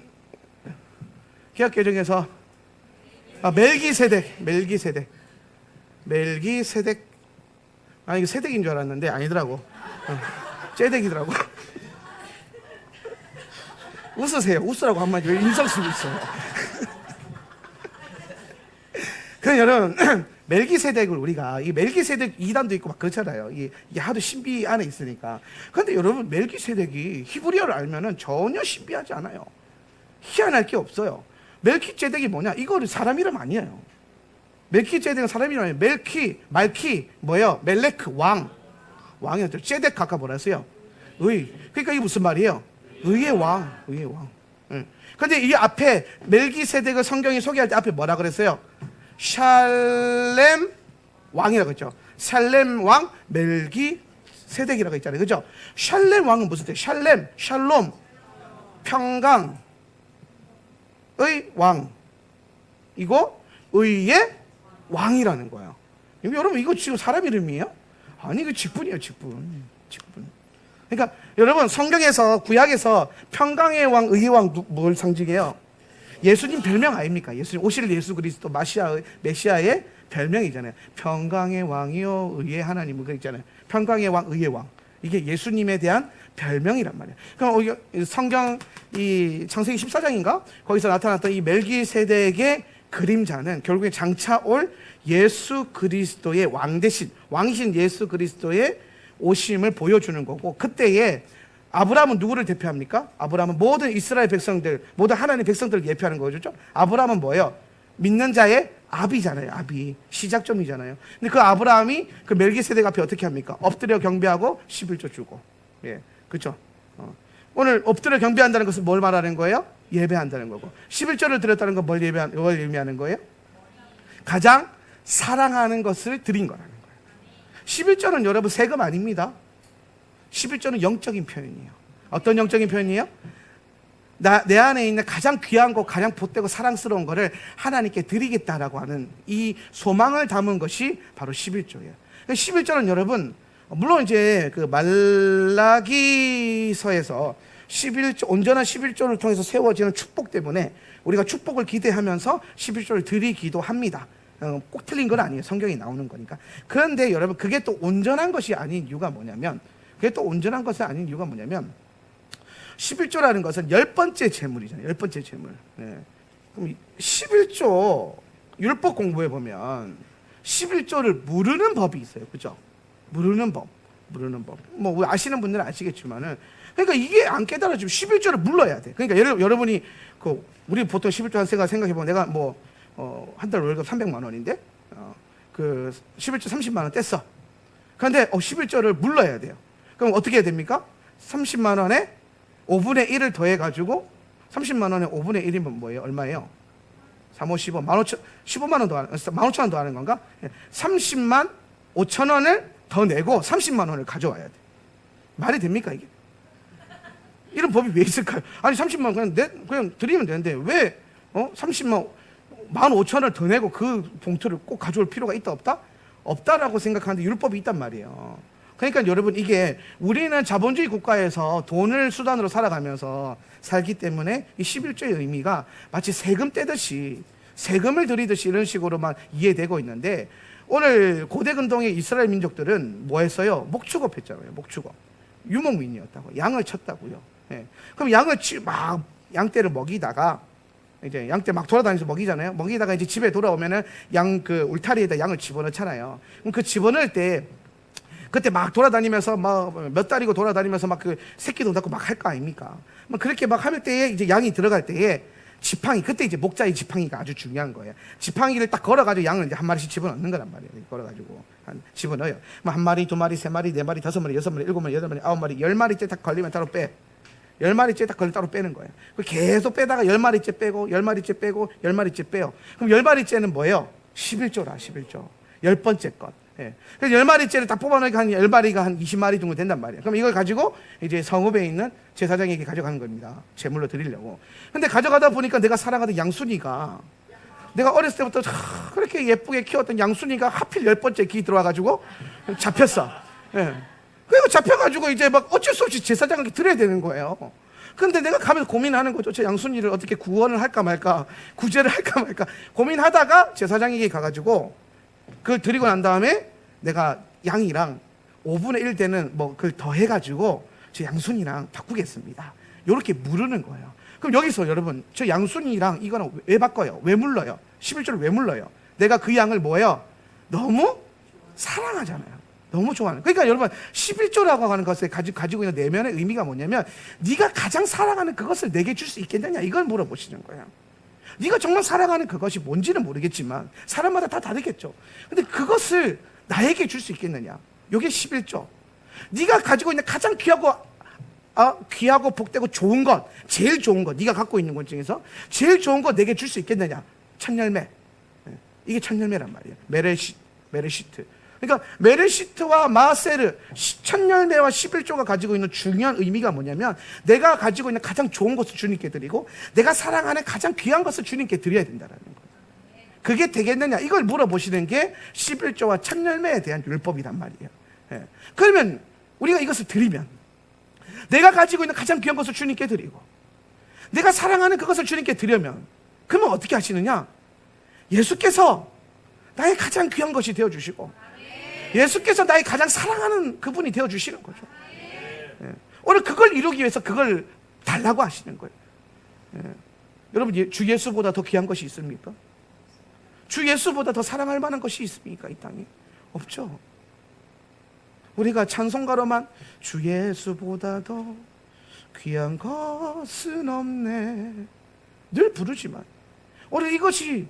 개혁개정에서 멜기세덱. 이거 세덱인 줄 알았는데 아니더라고. 제덱이더라고. 웃으세요. 웃으라고 한마디. 왜 인상 쓰고 있어요? 그럼 여러분, 멜기세덱을 우리가 이 멜기세덱 이단도 있고 막 그렇잖아요. 이게 하도 신비 안에 있으니까. 그런데 여러분 멜기세덱이 히브리어를 알면은 전혀 신비하지 않아요. 희한할 게 없어요. 멜키제덱이 뭐냐? 이거는 사람 이름 아니에요. 멜키제덱은 사람 이름 아니에요. 말키 뭐예요? 멜레크 왕이었죠. 제덱 아까 뭐라 했어요? 그러니까 이게 무슨 말이에요? 의의 왕. 그런데 이 앞에 멜기세덱을 성경이 소개할 때 앞에 뭐라 그랬어요? 샬렘 왕이라고 했죠. 샬렘 왕 멜기세덱이라고 했잖아요. 그죠? 샬렘 왕은 무슨 뜻이에요? 샬롬 평강의 왕이고 의의 왕이라는 거예요. 여러분 이거 지금 사람 이름이에요? 아니 이거 직분이에요. 직분. 그러니까 여러분 성경에서 구약에서 평강의 왕 의의 왕 뭘 상징해요? 예수님 별명 아닙니까? 예수님 오실 예수 그리스도 메시아의 별명이잖아요. 평강의 왕이요 의의 하나님 그거 있잖아요. 평강의 왕 의의 왕 이게 예수님에 대한 별명이란 말이에요. 그럼 성경 이 창세기 14장인가 거기서 나타났던 이 멜기세덱의 그림자는 결국에 장차 올 예수 그리스도의 왕이신 예수 그리스도의 오심을 보여주는 거고, 그때에 아브라함은 누구를 대표합니까? 아브라함은 모든 이스라엘 백성들, 모든 하나님의 백성들을 예표하는 거죠. 아브라함은 뭐예요? 믿는 자의 아비잖아요. 아비, 시작점이잖아요. 근데 그 아브라함이 그 멜기세덱 앞에 어떻게 합니까? 엎드려 경배하고 11조 주고. 예, 그렇죠. 오늘 엎드려 경배한다는 것은 뭘 말하는 거예요? 예배한다는 거고. 11조를 드렸다는 건 뭘 의미하는 거예요? 가장 사랑하는 것을 드린 거라는 거예요. 11조는 여러분 세금 아닙니다. 11조는 영적인 표현이에요. 어떤 영적인 표현이에요? 내 안에 있는 가장 귀한 거, 가장 보태고 사랑스러운 거를 하나님께 드리겠다라고 하는 이 소망을 담은 것이 바로 11조예요. 11조는 여러분, 물론 이제 그 말라기서에서 11조, 온전한 11조를 통해서 세워지는 축복 때문에 우리가 축복을 기대하면서 11조를 드리기도 합니다. 꼭 틀린 건 아니에요. 성경이 나오는 거니까. 그런데 여러분, 그게 또 온전한 것이 아닌 이유가 뭐냐면, 11조라는 것은 10번째 재물이잖아요. 10번째 재물. 네. 그럼 11조 율법 공부해 보면 11조를 무르는 법이 있어요. 그죠? 무르는 법. 뭐 아시는 분들은 아시겠지만은, 그러니까 이게 안 깨달아지면 11조를 물러야 돼. 그러니까 여러분이 우리 보통 11조 한 생각해 보면 내가 한 달 월급 300만 원인데 그 11조 30만 원 뗐어. 그런데 11조를 물러야 돼요. 그럼 어떻게 해야 됩니까? 30만 원에 5분의 1을 더해 가지고 30만 원에 5분의 1이면 뭐예요? 얼마예요? 3, 5, 15, 15만 원 더 하는, 15,000원 더 하는 건가? 30만 5천 원을 더 내고 30만 원을 가져와야 돼. 말이 됩니까 이게? 이런 법이 왜 있을까요? 아니 30만 원 그냥 드리면 되는데 왜 30만 15,000원을 더 내고 그 봉투를 꼭 가져올 필요가 있다 없다? 없다라고 생각하는데 율법이 있단 말이에요. 그러니까 여러분, 이게 우리는 자본주의 국가에서 돈을 수단으로 살아가면서 살기 때문에 이 11조의 의미가 마치 세금 떼듯이, 세금을 들이듯이 이런 식으로만 이해되고 있는데, 오늘 고대 근동의 이스라엘 민족들은 뭐 했어요? 목축업 했잖아요. 목축업. 유목민이었다고. 양을 쳤다고요. 예. 그럼 양떼를 먹이다가, 이제 양떼 막 돌아다니면서 먹이잖아요. 먹이다가 이제 집에 돌아오면은 울타리에다 양을 집어넣잖아요. 그럼 그 집어넣을 때 그때 막 돌아다니면서 몇 달이고 돌아다니면서 막 그 새끼도 낳고 막 할 거 아닙니까? 막 그렇게 막 할 때에 이제 양이 들어갈 때에 지팡이, 그때 이제 목자의 지팡이가 아주 중요한 거예요. 지팡이를 딱 걸어가지고 양을 이제 한 마리씩 집어넣는 거란 말이에요. 걸어가지고 집어넣어요. 한 마리, 두 마리, 세 마리, 네 마리, 다섯 마리, 여섯 마리, 일곱 마리, 여덟 마리, 아홉 마리, 10마리째 딱 걸리면 따로 빼. 10마리째 딱 걸리면 따로 빼는 거예요. 계속 빼다가 10마리째 빼고, 10마리째 빼고, 10마리째 빼요. 그럼 10마리째는 뭐예요? 11조라, 11조. 10번째 것. 예. 그래서 10마리째를 딱 뽑아놓으니까 한 10마리가 한 20마리 정도 된단 말이에요. 그럼 이걸 가지고 이제 성읍에 있는 제사장에게 가져가는 겁니다. 제물로 드리려고. 근데 가져가다 보니까 내가 사랑하던 양순이가, 내가 어렸을 때부터 그렇게 예쁘게 키웠던 양순이가 하필 10번째 기 들어와가지고 잡혔어. 예. 그리고 잡혀가지고 이제 막 어쩔 수 없이 제사장에게 드려야 되는 거예요. 근데 내가 가면서 고민하는 거죠. 저 양순이를 어떻게 구원을 할까 말까, 구제를 할까 말까 고민하다가 제사장에게 가가지고 그걸 드리고 난 다음에 내가 양이랑 5분의 1 되는 그걸 더 해가지고 저 양순이랑 바꾸겠습니다. 이렇게 물으는 거예요. 그럼 여기서 여러분, 저 양순이랑 이거는 왜 바꿔요? 왜 물러요? 11조를 왜 물러요? 내가 그 양을 뭐예요? 너무 사랑하잖아요. 너무 좋아하는. 그러니까 여러분 11조라고 하는 것을 가지고 있는 내면의 의미가 뭐냐면 네가 가장 사랑하는 그것을 내게 줄 수 있겠느냐 이걸 물어보시는 거예요. 네가 정말 사랑하는 그것이 뭔지는 모르겠지만 사람마다 다 다르겠죠. 근데 그것을 나에게 줄 수 있겠느냐. 이게 11조. 네가 가지고 있는 가장 귀하고 복되고 좋은 것, 제일 좋은 것, 네가 갖고 있는 것 중에서 제일 좋은 것 내게 줄 수 있겠느냐. 첫 열매. 이게 첫 열매란 말이에요. 메레시트. 그러니까 메레시트와 마세르, 첫 열매와 11조가 가지고 있는 중요한 의미가 뭐냐면 내가 가지고 있는 가장 좋은 것을 주님께 드리고 내가 사랑하는 가장 귀한 것을 주님께 드려야 된다는 거예요. 그게 되겠느냐 이걸 물어보시는 게 11조와 첫 열매에 대한 율법이란 말이에요. 예. 그러면 우리가 이것을 드리면 내가 가지고 있는 가장 귀한 것을 주님께 드리고 내가 사랑하는 그것을 주님께 드리면 그러면 어떻게 하시느냐. 예수께서 나의 가장 귀한 것이 되어주시고 예수께서 나의 가장 사랑하는 그분이 되어주시는 거죠. 예. 오늘 그걸 이루기 위해서 그걸 달라고 하시는 거예요. 예. 여러분 주 예수보다 더 귀한 것이 있습니까? 주 예수보다 더 사랑할 만한 것이 있습니까? 이 땅에 없죠. 우리가 찬송가로만 주 예수보다 더 귀한 것은 없네 늘 부르지만 오늘 이것이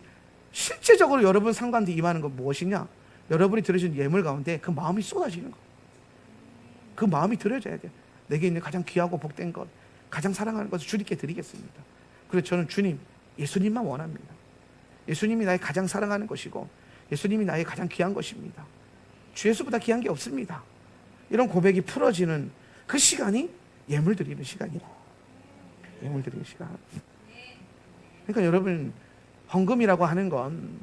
실제적으로 여러분 상관한테 임하는 건 무엇이냐? 여러분이 들으신 예물 가운데 그 마음이 쏟아지는 거. 그 마음이 들어져야 돼요. 내게 있는 가장 귀하고 복된 것, 가장 사랑하는 것을 주님께 드리겠습니다. 그래서 저는 주님, 예수님만 원합니다. 예수님이 나의 가장 사랑하는 것이고 예수님이 나의 가장 귀한 것입니다. 주 예수보다 귀한 게 없습니다. 이런 고백이 풀어지는 그 시간이 예물 드리는 시간이에요. 예물 드리는 시간. 그러니까 여러분 헌금이라고 하는 건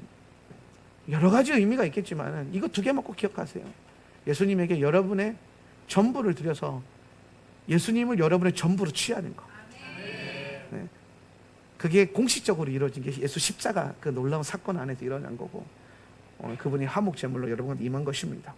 여러 가지 의미가 있겠지만 이거 두 개만 꼭 기억하세요. 예수님에게 여러분의 전부를 드려서 예수님을 여러분의 전부로 취하는 거. 네. 그게 공식적으로 이루어진 게 예수 십자가 그 놀라운 사건 안에서 일어난 거고 그분이 화목제물로 여러분한테 임한 것입니다.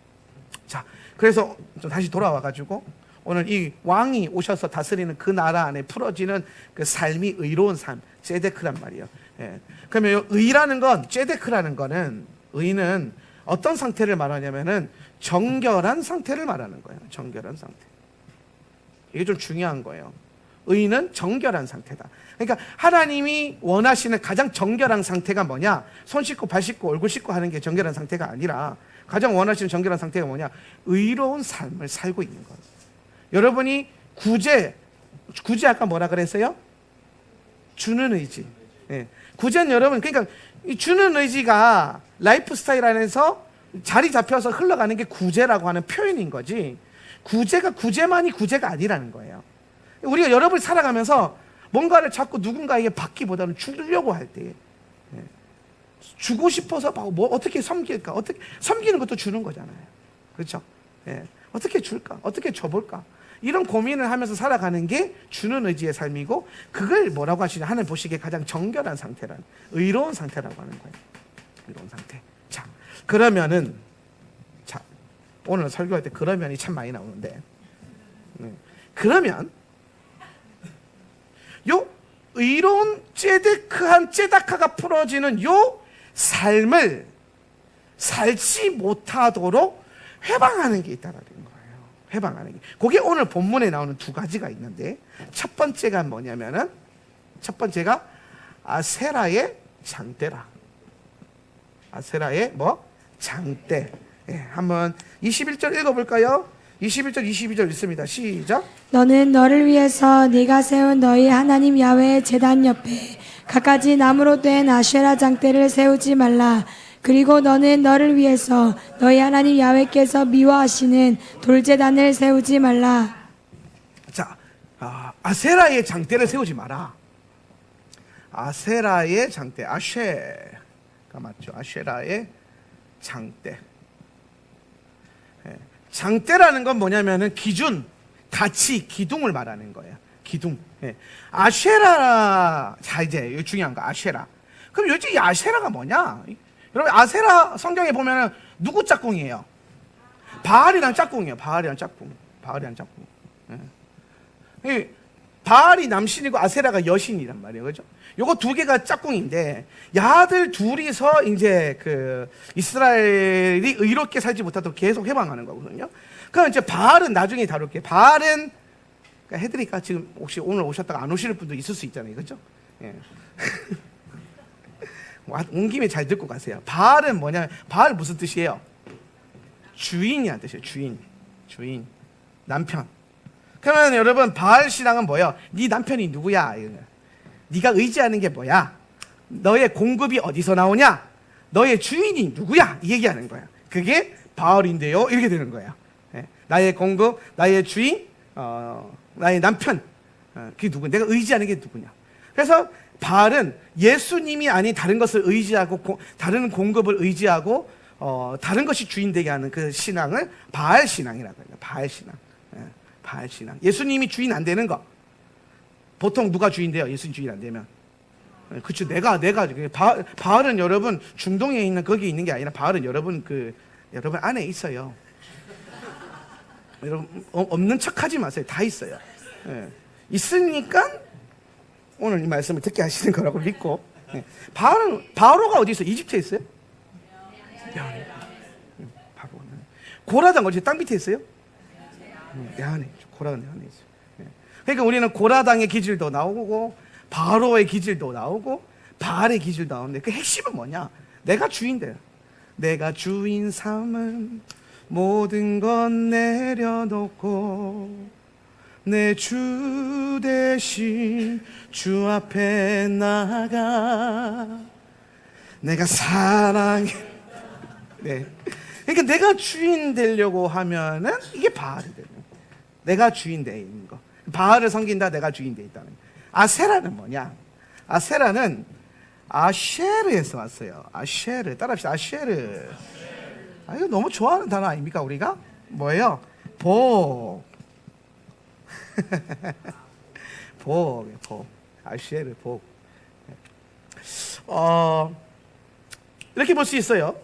자, 그래서 좀 다시 돌아와가지고 오늘 이 왕이 오셔서 다스리는 그 나라 안에 풀어지는 그 삶이 의로운 삶, 제데크란 말이에요. 예. 그러면 의라는 건, 제데크라는 거는 의는 어떤 상태를 말하냐면은 정결한 상태를 말하는 거예요. 정결한 상태. 이게 좀 중요한 거예요. 의는 정결한 상태다. 그러니까 하나님이 원하시는 가장 정결한 상태가 뭐냐? 손 씻고 발 씻고 얼굴 씻고 하는 게 정결한 상태가 아니라 가장 원하시는 정결한 상태가 뭐냐? 의로운 삶을 살고 있는 거예요. 여러분이 구제 아까 뭐라 그랬어요? 주는 의지. 예. 구제는 여러분 그러니까 이 주는 의지가 라이프 스타일 안에서 자리 잡혀서 흘러가는 게 구제라고 하는 표현인 거지 구제가 구제만이 구제가 아니라는 거예요. 우리가 여러분이 살아가면서 뭔가를 자꾸 누군가에게 받기보다는 주려고 할 때 주고 싶어서 뭐 어떻게 섬길까? 어떻게 섬기는 것도 주는 거잖아요. 그렇죠? 예. 어떻게 줄까? 어떻게 줘볼까? 이런 고민을 하면서 살아가는 게 주는 의지의 삶이고 그걸 뭐라고 하시냐 하나님 보시기에 가장 정결한 상태란 의로운 상태라고 하는 거예요. 의로운 상태. 자, 그러면은 자 오늘 설교할 때 그러면이 참 많이 나오는데 그러면 요 의로운 제다카가 풀어지는 요 삶을 살지 못하도록 회방하는 게 있다라는 거예요. 회방하는 게. 그게 오늘 본문에 나오는 두 가지가 있는데 첫 번째가 뭐냐면은 첫 번째가 아세라의 장대라. 아세라의 뭐? 장대. 예, 한번 21절 읽어볼까요? 21절 22절 읽습니다. 시작. 너는 너를 위해서 네가 세운 너희 하나님 야훼의 제단 옆에 갖가지 나무로 된 아쉐라 장대를 세우지 말라. 그리고 너는 너를 위해서 너희 하나님 야훼께서 미워하시는 돌제단을 세우지 말라. 자, 아세라의 장대를 세우지 마라. 아세라의 장대, 아쉐가 맞죠? 아쉐라의 장대. 장대라는 건 뭐냐면은 기준, 가치, 기둥을 말하는 거예요. 기둥. 아쉐라, 자 이제 이거 중요한 거, 아쉐라. 그럼 요즘 이 아쉐라가 뭐냐? 여러분 아세라 성경에 보면은 누구 짝꿍이에요? 바알이랑 짝꿍이에요. 바알이랑 짝꿍. 바알이 남신이고 아세라가 여신이란 말이에요. 그죠? 요거 두 개가 짝꿍인데, 야들 둘이서 이제 그 이스라엘이 의롭게 살지 못하도록 계속 해방하는 거거든요. 그럼 이제 바알은 나중에 다룰게요. 바알은, 그러니까 해드릴까? 지금 혹시 오늘 오셨다가 안 오시는 분도 있을 수 있잖아요. 그죠? 예. 온 김에 잘 듣고 가세요. 바알은 뭐냐면, 바알 무슨 뜻이에요? 주인이란 뜻이에요. 주인. 남편. 그러면 여러분, 바알 신앙은 뭐예요? 네 남편이 누구야? 네가 의지하는 게 뭐야? 너의 공급이 어디서 나오냐? 너의 주인이 누구야? 이 얘기하는 거야. 그게 바알인데요. 이렇게 되는 거예요. 예. 나의 공급, 나의 주인, 나의 남편. 그게 누구? 내가 의지하는 게 누구냐? 그래서 바알은 예수님이 아닌 다른 것을 의지하고, 다른 공급을 의지하고, 다른 것이 주인 되게 하는 그 신앙을 바알 신앙이라고 해요. 바알 신앙. 예. 바알 신앙. 예수님이 주인 안 되는 거. 보통 누가 주인 돼요? 예수님 주인 안 되면. 그쵸. 내가. 바알은 여러분, 중동에 있는 거기 있는 게 아니라 바알은 여러분 안에 있어요. 여러분, 없는 척 하지 마세요. 다 있어요. 예. 있으니까 오늘 이 말씀을 듣게 하시는 거라고 믿고. 예. 바로가 어디 있어요? 이집트에 있어요? 바로는. 고라당 어디 땅 밑에 있어요? 내 안에 있죠. 고라당 내 안에 있어요. 예. 그러니까 우리는 고라당의 기질도 나오고 바로의 기질도 나오고 바알의 기질도 나오는데 그 핵심은 뭐냐? 내가 주인돼요. 내가 주인 삼은 모든 건 내려놓고 내 주 대신 주 앞에 나가 내가 사랑해. 네. 그러니까 내가 주인 되려고 하면은 이게 바알이 되는 거예요. 내가 주인 돼 있는 거. 바알을 섬긴다. 내가 주인 돼 있다는 거예요. 아세라는 뭐냐? 아세라는 아쉐르에서 왔어요. 아쉐르. 따라합시다. 아쉐르. 이거 너무 좋아하는 단어 아닙니까 우리가? 뭐예요? 복. 복. 아쉐르 복. 이렇게 볼 수 있어요.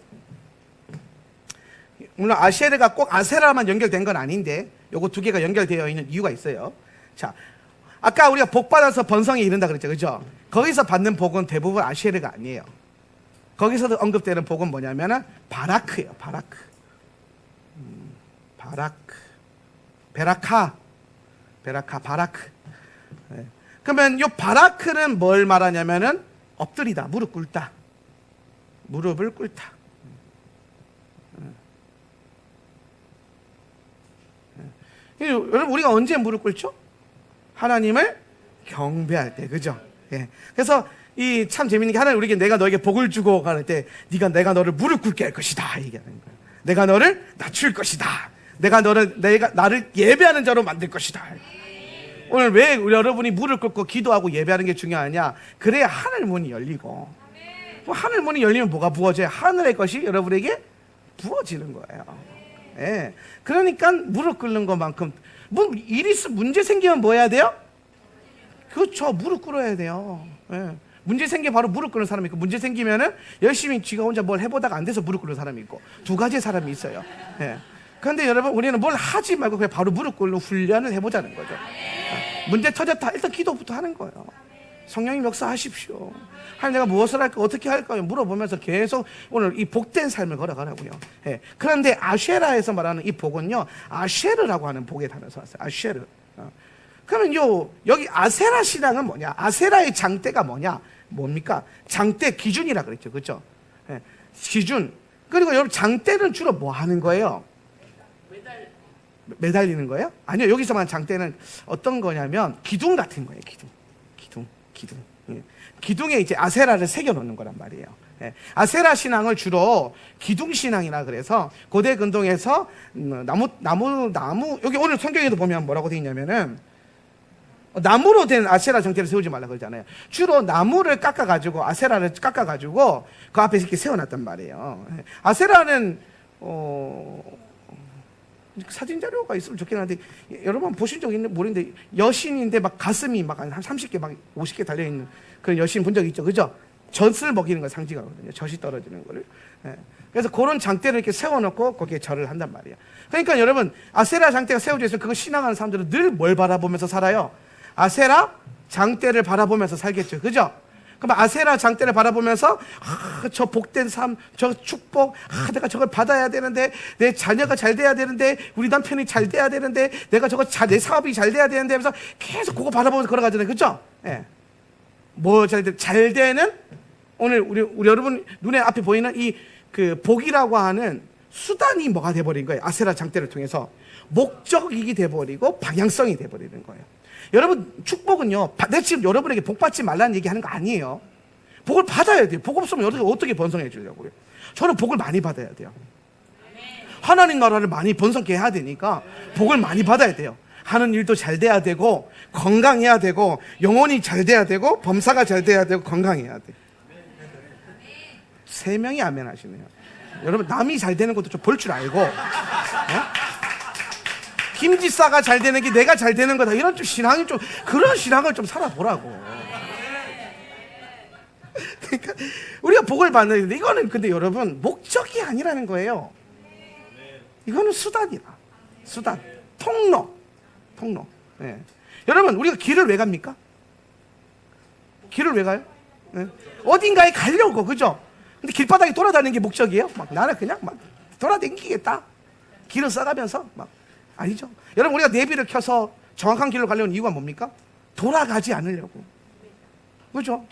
물론 아쉐르가 꼭 아세라만 연결된 건 아닌데 요거 두 개가 연결되어 있는 이유가 있어요. 자, 아까 우리가 복 받아서 번성에 이른다 그랬죠. 그죠? 거기서 받는 복은 대부분 아쉐르가 아니에요. 거기서도 언급되는 복은 뭐냐면은 바라크예요. 바라크. 바라크. 네. 그러면 요 바라크는 뭘 말하냐면은 엎드리다, 무릎 꿇다. 무릎을 꿇다. 여러분 우리가 언제 무릎 꿇죠? 하나님을 경배할 때, 그죠? 예. 그래서 이 참 재밌는 게 하나님 우리에게 내가 너에게 복을 주고 가는 때 내가 너를 무릎 꿇게 할 것이다 얘기하는 거예요. 내가 너를 낮출 것이다. 내가 나를 예배하는 자로 만들 것이다. 오늘 왜 여러분이 무릎 꿇고 기도하고 예배하는 게 중요하냐? 그래야 하늘 문이 열리고 하늘 문이 열리면 뭐가 부어져요? 하늘의 것이 여러분에게 부어지는 거예요. 예. 그러니까 무릎 꿇는 것만큼 문제 생기면 뭐 해야 돼요? 그렇죠. 무릎 꿇어야 돼요. 예. 문제 생기면 바로 무릎 꿇는 사람이 있고 문제 생기면은 열심히 지가 혼자 뭘 해보다가 안 돼서 무릎 꿇는 사람이 있고 두 가지의 사람이 있어요. 예. 그런데 여러분 우리는 뭘 하지 말고 그냥 바로 무릎 꿇는 훈련을 해보자는 거죠. 문제 터졌다. 일단 기도부터 하는 거예요. 성령님 역사하십시오. 하나님 내가 무엇을 할까 어떻게 할까요? 물어보면서 계속 오늘 이 복된 삶을 걸어가라고요. 예. 그런데 아쉐라에서 말하는 이 복은요 아쉐르라고 하는 복의 단어에서 왔어요. 아쉐르. 그러면 여기 아세라 신앙은 뭐냐? 아세라의 장대가 뭐냐? 뭡니까? 장대 기준이라 그랬죠. 그렇죠? 예. 기준. 그리고 여러분 장대는 주로 뭐 하는 거예요? 매달리는 거예요? 아니요. 여기서 말하는 장대는 어떤 거냐면 기둥 같은 거예요. 기둥. 예. 기둥에 이제 아세라를 새겨 놓는 거란 말이에요. 예. 아세라 신앙을 주로 기둥 신앙이라 그래서 고대 근동에서 나무 여기 오늘 성경에도 보면 뭐라고 되어 있냐면은 나무로 된 아세라 정체를 세우지 말라 그러잖아요. 주로 나무를 깎아가지고 아세라를 깎아가지고 그 앞에 이렇게 세워놨단 말이에요. 예. 아세라는 사진 자료가 있으면 좋긴 한데 여러분 보신 적 있는 모르는데 여신인데 막 가슴이 막 한 30개 막 50개 달려있는 그런 여신 본 적 있죠. 그죠? 젖을 먹이는 걸 상징하거든요. 젖이 떨어지는 거를. 예. 그래서 그런 장대를 이렇게 세워놓고 거기에 절을 한단 말이에요. 그러니까 여러분 아세라 장대가 세워져 있으면 그거 신앙하는 사람들은 늘 뭘 바라보면서 살아요? 아세라 장대를 바라보면서 살겠죠. 그죠? 그럼 아세라 장대를 바라보면서 저 복된 삶, 저 축복, 내가 저걸 받아야 되는데, 내 자녀가 잘 돼야 되는데, 우리 남편이 잘 돼야 되는데, 내가 내 사업이 잘 돼야 되는데 하면서 계속 그거 바라보면서 걸어가잖아요. 그죠? 예. 뭐 잘 되는 오늘 우리 여러분 눈에 앞에 보이는 이 그 복이라고 하는 수단이 뭐가 돼버린 거예요. 아세라 장대를 통해서 목적이 돼버리고 방향성이 돼버리는 거예요. 여러분 축복은요, 내가 지금 여러분에게 복 받지 말라는 얘기하는 거 아니에요. 복을 받아야 돼요. 복 없으면 어떻게 번성해 주려고요? 저는 복을 많이 받아야 돼요. 하나님 나라를 많이 번성케 해야 되니까 복을 많이 받아야 돼요. 하는 일도 잘 돼야 되고, 건강해야 되고, 영혼이 잘 돼야 되고, 범사가 잘 돼야 되고, 건강해야 돼. 세 명이 아멘 하시네요. 여러분 남이 잘 되는 것도 좀 볼 줄 알고, 김지사가 잘 되는 게 내가 잘 되는 거다, 이런 좀 신앙이 좀, 그런 신앙을 좀 살아보라고. 그러니까 우리가 복을 받는데, 이거는 근데 여러분 목적이 아니라는 거예요. 이거는 수단이다. 수단, 통로. 예. 여러분 우리가 길을 왜 갑니까? 길을 왜 가요? 예. 어딘가에 가려고, 그죠? 근데 길바닥에 돌아다니는 게 목적이에요? 막 나는 그냥 막 돌아다니겠다, 길을 써가면서 막, 아니죠. 여러분 우리가 내비를 켜서 정확한 길로 가려는 이유가 뭡니까? 돌아가지 않으려고, 그죠?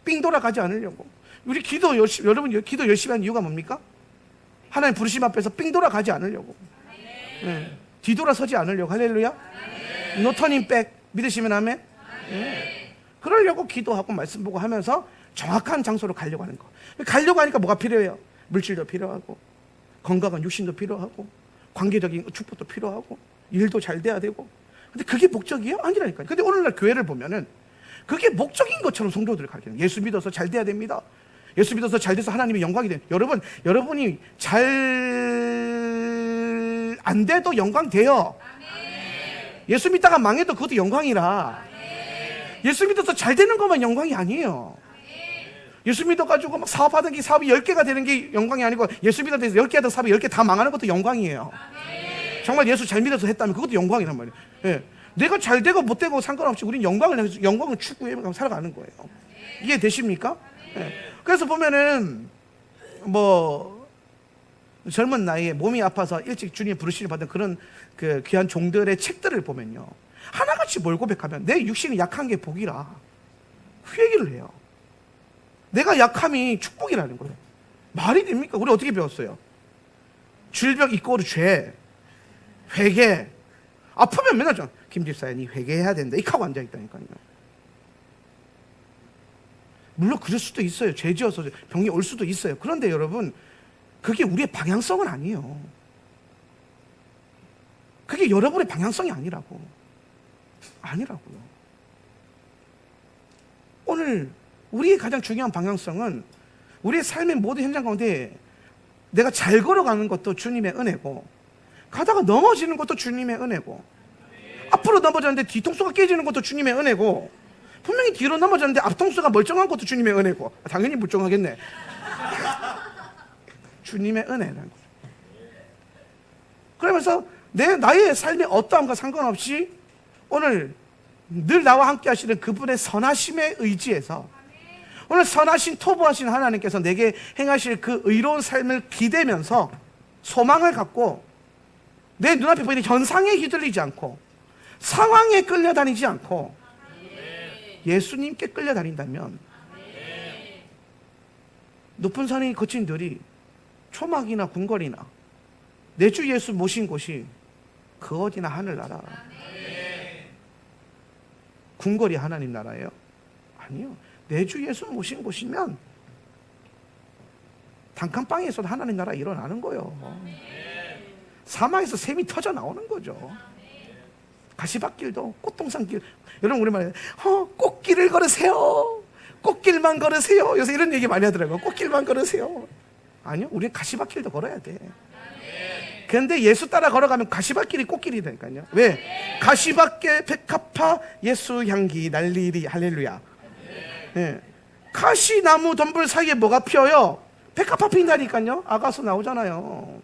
삥 돌아가지 않으려고. 우리 기도 열심히, 여러분 기도 열심히 하는 이유가 뭡니까? 하나님 부르심 앞에서 삥 돌아가지 않으려고, 예. 뒤돌아서지 않으려고. 할렐루야. 노터닝 백 믿으시면 아멘. 예. 그러려고 기도하고 말씀 보고 하면서 정확한 장소로 가려고 하는 거. 가려고 하니까 뭐가 필요해요? 물질도 필요하고, 건강한 육신도 필요하고, 관계적인 축복도 필요하고, 일도 잘 돼야 되고. 근데 그게 목적이에요? 아니라니까요. 근데 오늘날 교회를 보면은 그게 목적인 것처럼 성도들을 가르치는, 예수 믿어서 잘 돼야 됩니다. 예수 믿어서 잘 돼서 하나님의 영광이 돼요. 여러분이 잘 안 돼도 영광 돼요. 예수 믿다가 망해도 그것도 영광이라. 예수 믿어서 잘 되는 것만 영광이 아니에요. 예수 믿어가지고 막 사업하던 게 사업이 10개가 되는 게 영광이 아니고, 예수 믿어서 10개 하던 사업이 10개 다 망하는 것도 영광이에요. 정말 예수 잘 믿어서 했다면 그것도 영광이란 말이에요. 예. 내가 잘 되고 못 되고 상관없이 우리는 영광을 추구해 살아가는 거예요. 이해되십니까? 예. 그래서 보면은 뭐 젊은 나이에 몸이 아파서 일찍 주님 부르심을 받은 그런 그 귀한 종들의 책들을 보면요, 하나같이 뭘 고백하면 내 육신이 약한 게 복이라 그 얘기를 해요. 내가 약함이 축복이라는 거예요. 말이 됩니까? 우리 어떻게 배웠어요? 질병 이꼬르 죄, 회개. 아프면 맨날 좀, 김집사야 니 회개해야 된다, 이렇게 하고 앉아있다니까요. 물론 그럴 수도 있어요. 죄 지어서 병이 올 수도 있어요. 그런데 여러분 그게 우리의 방향성은 아니에요. 그게 여러분의 방향성이 아니라고요. 오늘 우리의 가장 중요한 방향성은, 우리의 삶의 모든 현장 가운데 내가 잘 걸어가는 것도 주님의 은혜고, 가다가 넘어지는 것도 주님의 은혜고, 앞으로 넘어졌는데 뒤통수가 깨지는 것도 주님의 은혜고, 분명히 뒤로 넘어졌는데 앞통수가 멀쩡한 것도 주님의 은혜고. 당연히 멀쩡하겠네. 주님의 은혜라는 거죠. 그러면서 나의 삶의 어떠함과 상관없이 오늘 늘 나와 함께 하시는 그분의 선하심에 의지해서, 오늘 선하신 토부하신 하나님께서 내게 행하실 그 의로운 삶을 기대면서 소망을 갖고, 내 눈앞에 보이는 현상에 휘둘리지 않고, 상황에 끌려다니지 않고 예수님께 끌려다닌다면, 높은 산이 거친 들이 초막이나 궁궐이나 내 주 예수 모신 곳이 그 어디나 하늘나라. 궁궐이 하나님 나라예요? 아니요. 내 주 예수 모신 곳이면 단칸방에서도 하나님 나라 일어나는 거예요. 사막에서 샘이 터져 나오는 거죠. 가시밭길도 꽃동산길. 여러분 우리말에 꽃길을 걸으세요. 꽃길만 걸으세요. 요새 이런 얘기 많이 하더라고요. 꽃길만 걸으세요. 아니요, 우리는 가시밭길도 걸어야 돼. 그런데 예수 따라 걸어가면 가시밭길이 꽃길이 되니까요. 왜? 가시밭길 백합화 예수 향기 날리리. 할렐루야. 네. 가시나무 덤불 사이에 뭐가 피어요? 백합화 피인다니까요. 아가서 나오잖아요.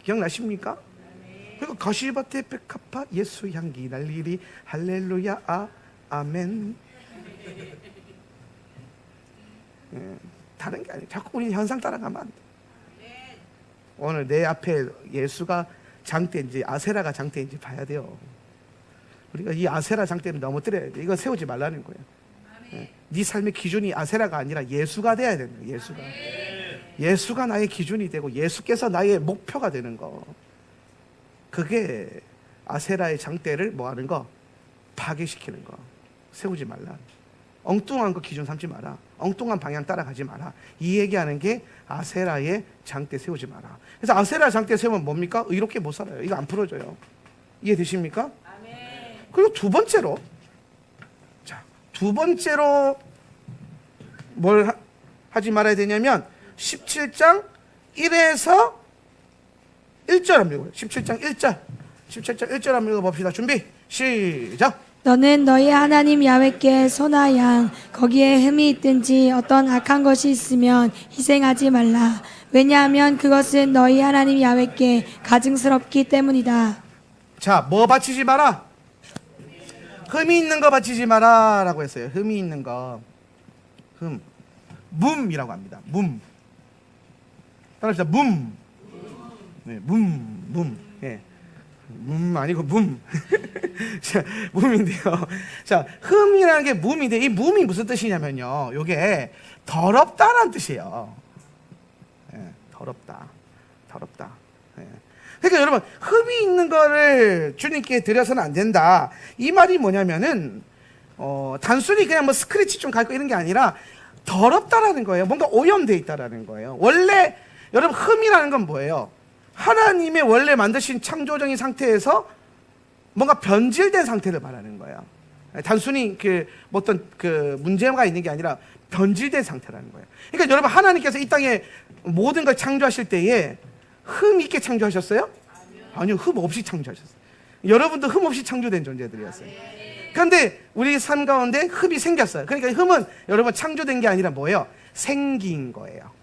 기억나십니까? 그리고 가시밭에 백합화 예수 향기 날리리 할렐루야 아멘. 다른 게 아니에요. 자꾸 우리는 현상 따라가면 안 돼. 오늘 내 앞에 예수가 장대인지 아세라가 장대인지 봐야 돼요. 우리가 이 아세라 장대를 넘어뜨려야 돼. 이거 세우지 말라는 거예요. 네 삶의 기준이 아세라가 아니라 예수가 돼야 되는 거예요. 예수가 나의 기준이 되고 예수께서 나의 목표가 되는 거. 그게 아세라의 장대를 뭐하는 거? 파괴시키는 거. 세우지 말라. 엉뚱한 거 기준 삼지 마라. 엉뚱한 방향 따라가지 마라. 이 얘기하는 게 아세라의 장대 세우지 마라. 그래서 아세라 장대 세우면 뭡니까? 의롭게 못 살아요. 이거 안 풀어져요. 이해되십니까? 그리고 두 번째로, 자, 두 번째로 뭘 하지 말아야 되냐면 17장 1에서 1절 한번 읽어요. 17장 1절. 17장 1절 한번 읽어봅시다. 준비, 시작. 너는 너희 하나님 야훼께 소나 양 거기에 흠이 있든지 어떤 악한 것이 있으면 희생하지 말라. 왜냐하면 그것은 너희 하나님 야훼께 가증스럽기 때문이다. 자, 뭐 바치지 마라? 흠이 있는 거 바치지 마라 라고 했어요. 흠이 있는 거. 뭄이라고 합니다. 뭄. 따라합시다. 붐. 네, 붐. 예. 아니고 붐. 자, 붐인데요. 자, 흠이라는 게 붐인데 이 붐이 무슨 뜻이냐면요. 요게 더럽다라는 뜻이에요. 예, 더럽다. 예. 그러니까 여러분, 흠이 있는 거를 주님께 드려서는 안 된다. 이 말이 뭐냐면은 단순히 그냥 뭐 스크래치 좀 갈 거 이런 게 아니라 더럽다라는 거예요. 뭔가 오염돼 있다라는 거예요. 원래 여러분 흠이라는 건 뭐예요? 하나님의 원래 만드신 창조적인 상태에서 뭔가 변질된 상태를 말하는 거예요. 단순히 어떤 문제가 있는 게 아니라 변질된 상태라는 거예요. 그러니까 여러분 하나님께서 이 땅에 모든 걸 창조하실 때에 흠 있게 창조하셨어요? 아니요, 흠 없이 창조하셨어요. 여러분도 흠 없이 창조된 존재들이었어요. 그런데 우리 삶 가운데 흠이 생겼어요. 그러니까 흠은 여러분 창조된 게 아니라 뭐예요? 생긴 거예요.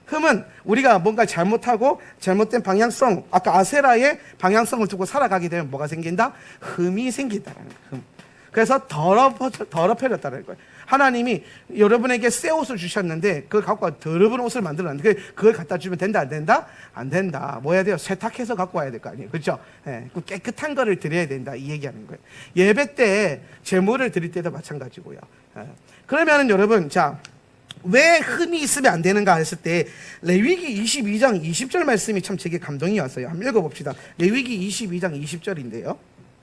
흠은 우리가 뭔가 잘못하고 잘못된 방향성, 아까 아세라의 방향성을 두고 살아가게 되면 뭐가 생긴다? 흠이 생긴다는 거예요. 흠. 그래서 더럽혀졌다는 거예요. 하나님이 여러분에게 새 옷을 주셨는데 그걸 갖고 더러운 옷을 만들었는데 그걸 갖다 주면 된다 안 된다? 안 된다. 뭐 해야 돼요? 세탁해서 갖고 와야 될 거 아니에요. 그렇죠? 예, 깨끗한 거를 드려야 된다 이 얘기하는 거예요. 예배 때 제물을 드릴 때도 마찬가지고요. 예. 그러면은 여러분, 자, 왜 흠이 있으면 안 되는가 했을 때 레위기 22장 20절 말씀이 참 제게 감동이 왔어요. 한번 읽어봅시다. 레위기 22장 20절인데요.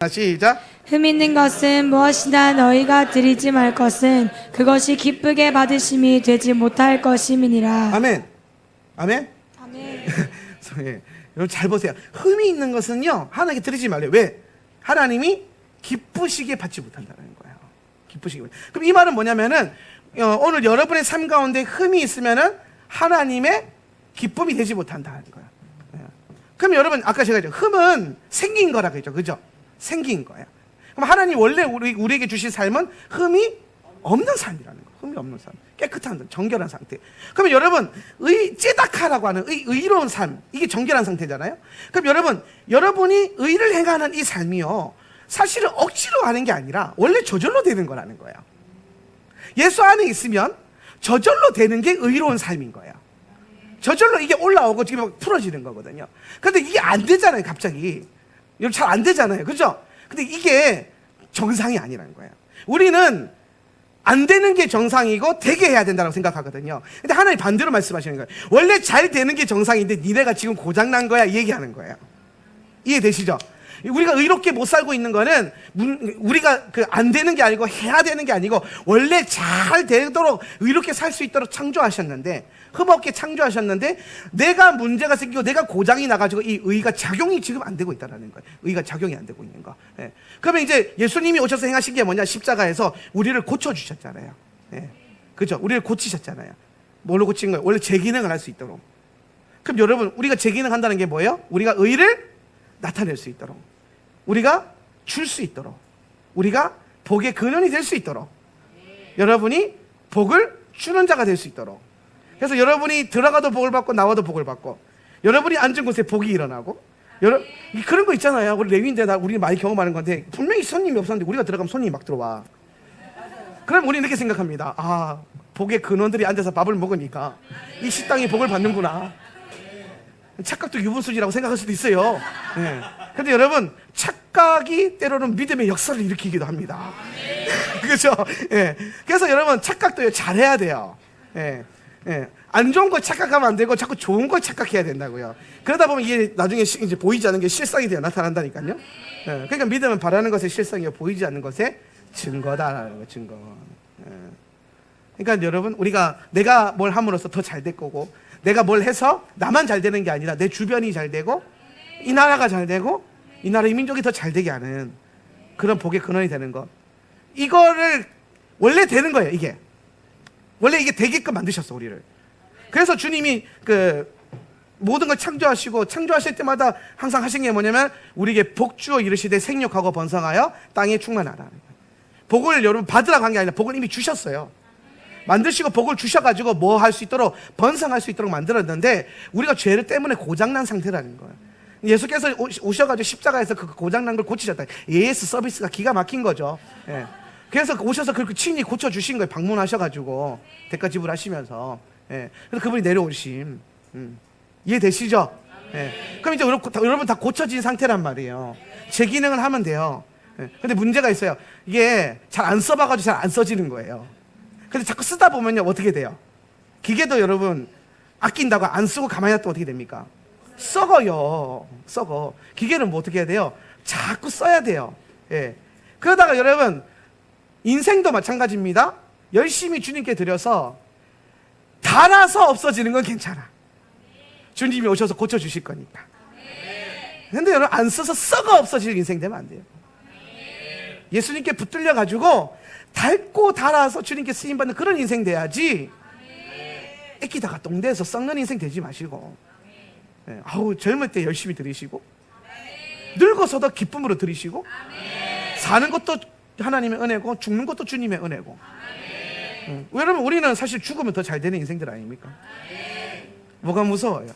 시작. 흠 있는 것은 무엇이나 너희가 드리지 말 것은 그것이 기쁘게 받으심이 되지 못할 것임이니라. 아멘. 네. 여러분 잘 보세요. 흠이 있는 것은요 하나님께 드리지 말래요. 왜? 하나님이 기쁘시게 받지 못한다는 거예요. 기쁘시게. 그럼 이 말은 뭐냐면은 오늘 여러분의 삶 가운데 흠이 있으면은 하나님의 기쁨이 되지 못한다는 거예요. 그럼 여러분 아까 제가 했죠. 흠은 생긴 거라고 했죠. 그죠? 생긴 거예요. 그럼 하나님 원래 우리에게 주신 삶은 흠이 없는 삶이라는 거예요. 흠이 없는 삶, 깨끗한, 정결한 상태. 그러면 여러분 찌다카라고 하는 의로운 삶, 이게 정결한 상태잖아요. 그럼 여러분이 의를 행하는 이 삶이요 사실은 억지로 하는 게 아니라 원래 저절로 되는 거라는 거예요. 예수 안에 있으면 저절로 되는 게 의로운 삶인 거예요. 저절로 이게 올라오고 지금 풀어지는 거거든요. 근데 이게 안 되잖아요, 갑자기. 여러분 잘 안 되잖아요. 그죠? 근데 이게 정상이 아니라는 거예요. 우리는 안 되는 게 정상이고 되게 해야 된다고 생각하거든요. 근데 하나님 반대로 말씀하시는 거예요. 원래 잘 되는 게 정상인데 니네가 지금 고장난 거야 이 얘기하는 거예요. 이해되시죠? 우리가 의롭게 못 살고 있는 거는 우리가 안 되는 게 아니고 해야 되는 게 아니고 원래 잘 되도록 의롭게 살 수 있도록 창조하셨는데 흠없게 창조하셨는데 내가 문제가 생기고 내가 고장이 나가지고 이 의가 작용이 지금 안 되고 있다는 거예요. 의가 작용이 안 되고 있는 거. 예. 그러면 이제 예수님이 오셔서 행하신 게 뭐냐? 십자가에서 우리를 고쳐주셨잖아요. 예. 그죠? 우리를 고치셨잖아요. 뭘로 고친 거예요? 원래 제 기능을 할 수 있도록. 그럼 여러분 우리가 제 기능 한다는 게 뭐예요? 우리가 의를 나타낼 수 있도록, 우리가 줄 수 있도록, 우리가 복의 근원이 될 수 있도록, 여러분이 복을 주는 자가 될 수 있도록. 그래서 여러분이 들어가도 복을 받고 나와도 복을 받고, 여러분이 앉은 곳에 복이 일어나고, 그런 거 있잖아요. 우리 레위인데 우리 많이 경험하는 건데 분명히 손님이 없었는데 우리가 들어가면 손님이 막 들어와. 그럼 우리 이렇게 생각합니다. 아, 복의 근원들이 앉아서 밥을 먹으니까 이 식당이 복을 받는구나. 착각도 유분수지라고 생각할 수도 있어요. 네. 근데 여러분, 착각이 때로는 믿음의 역사를 일으키기도 합니다. 그렇죠? 예. 그래서 여러분, 착각도 잘해야 돼요. 예. 예. 안 좋은 거 착각하면 안 되고 자꾸 좋은 거 착각해야 된다고요. 그러다 보면 이게 나중에 이제 보이지 않는 게 실상이 되어 나타난다니까요. 예. 그러니까 믿음은 바라는 것의 실상이요 보이지 않는 것의 증거다라는 거, 증거. 예. 그러니까 여러분, 우리가 내가 뭘 함으로써 더 잘 될 거고, 내가 뭘 해서 나만 잘 되는 게 아니라 내 주변이 잘 되고 이 나라가 잘 되고 이 나라의 민족이 더 잘 되게 하는 그런 복의 근원이 되는 것, 이거를 원래 되는 거예요. 이게 원래 이게 되게끔 만드셨어, 우리를. 그래서 주님이 그 모든 걸 창조하시고 창조하실 때마다 항상 하신 게 뭐냐면 우리에게 복 주어 이르시되 생육하고 번성하여 땅에 충만하라. 복을 여러분 받으라고 한 게 아니라 복을 이미 주셨어요. 만드시고 복을 주셔가지고 뭐 할 수 있도록, 번성할 수 있도록 만들었는데 우리가 죄를 때문에 고장난 상태라는 거예요. 예수께서 오셔가지고 십자가에서 그 고장난 걸 고치셨다. AS 서비스가 기가 막힌 거죠. 예. 그래서 오셔서 그렇게 친히 고쳐주신 거예요. 방문하셔가지고 대가 지불하시면서. 예. 그래서 그분이 내려오심. 이해되시죠? 예. 그럼 이제 여러분 다 고쳐진 상태란 말이에요. 제 기능을 하면 돼요. 예. 근데 문제가 있어요. 이게 잘 안 써봐가지고 잘 안 써지는 거예요. 근데 자꾸 쓰다 보면요, 어떻게 돼요? 기계도 여러분 아낀다고 안 쓰고 가만히 놔두면 어떻게 됩니까? 썩어요. 썩어. 기계는 뭐 어떻게 해야 돼요? 자꾸 써야 돼요. 예. 그러다가 여러분, 인생도 마찬가지입니다. 열심히 주님께 드려서 달아서 없어지는 건 괜찮아. 주님이 오셔서 고쳐주실 거니까. 근데 여러분, 안 써서 썩어 없어질 인생 되면 안 돼요. 예수님께 붙들려가지고 닳고 달아서 주님께 쓰임받는 그런 인생 돼야지, 애끼다가 똥돼서 썩는 인생 되지 마시고, 아우, 젊을 때 열심히 들이시고, 늙어서도 기쁨으로 들이시고, 사는 것도 하나님의 은혜고 죽는 것도 주님의 은혜고. 여러분, 우리는 사실 죽으면 더 잘 되는 인생들 아닙니까? 뭐가 무서워요?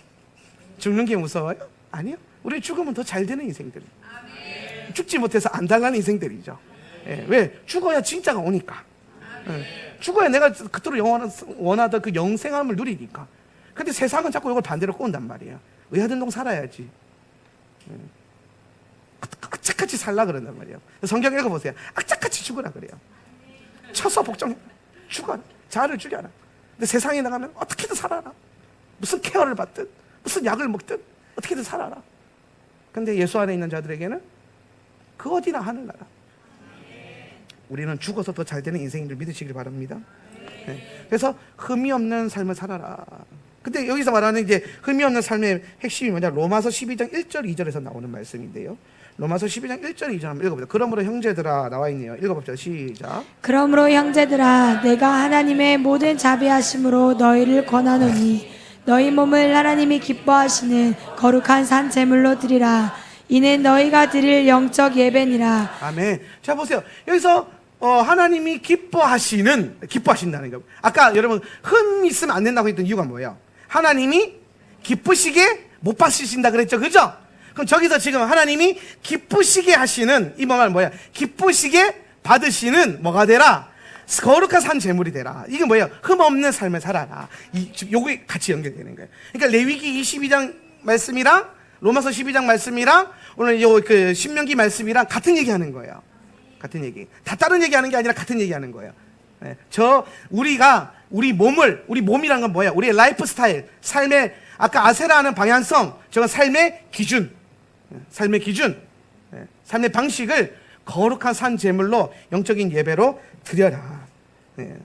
죽는 게 무서워요? 아니요. 우리 죽으면 더 잘 되는 인생들. 죽지 못해서 안 달라는 인생들이죠. 예, 왜? 죽어야 진짜가 오니까. 예, 죽어야 내가 그토록 원하던 그 영생함을 누리니까. 근데 세상은 자꾸 이걸 반대로 꼬운단 말이에요. 의하던 동 살아야지. 악착같이 살라 그런단 말이에요. 성경 읽어보세요. 악착같이 죽으라 그래요. 쳐서 복종 죽어라. 자아를 죽여라. 근데 세상에 나가면 어떻게든 살아라. 무슨 케어를 받든 무슨 약을 먹든 어떻게든 살아라. 근데 예수 안에 있는 자들에게는 그 어디나 하늘나라. 우리는 죽어서 더 잘 되는 인생을 믿으시길 바랍니다. 네. 그래서 흠이 없는 삶을 살아라. 근데 여기서 말하는 이제 흠이 없는 삶의 핵심이 뭐냐? 로마서 12장 1절 2절에서 나오는 말씀인데요. 로마서 12장 1절 2절 한번 읽어보세요. 그러므로 형제들아, 나와 있네요. 읽어봅시다. 시작. 그러므로 형제들아, 내가 하나님의 모든 자비하심으로 너희를 권하노니 너희 몸을 하나님이 기뻐하시는 거룩한 산 제물로 드리라. 이는 너희가 드릴 영적 예배니라. 아멘. 자, 보세요. 여기서 하나님이 기뻐하신다는 거. 아까 여러분 흠 있으면 안 된다고 했던 이유가 뭐예요? 하나님이 기쁘시게 못 받으신다 그랬죠, 그죠? 그럼 저기서 지금 하나님이 기쁘시게 하시는 이 말 뭐야? 기쁘시게 받으시는 뭐가 되라? 거룩한 산 제물이 되라. 이게 뭐예요? 흠 없는 삶을 살아라. 요게 같이 연결되는 거예요. 그러니까 레위기 22장 말씀이랑 로마서 12장 말씀이랑 오늘 요 그 신명기 말씀이랑 같은 얘기하는 거예요. 같은 얘기. 다 다른 얘기하는 게 아니라 같은 얘기하는 거예요. 네. 우리 몸이란 건 뭐야? 우리의 라이프 스타일, 삶의, 아까 아세라는 방향성, 저건 삶의 기준, 삶의 기준, 삶의 방식을 거룩한 산 제물로 영적인 예배로 드려라. 네.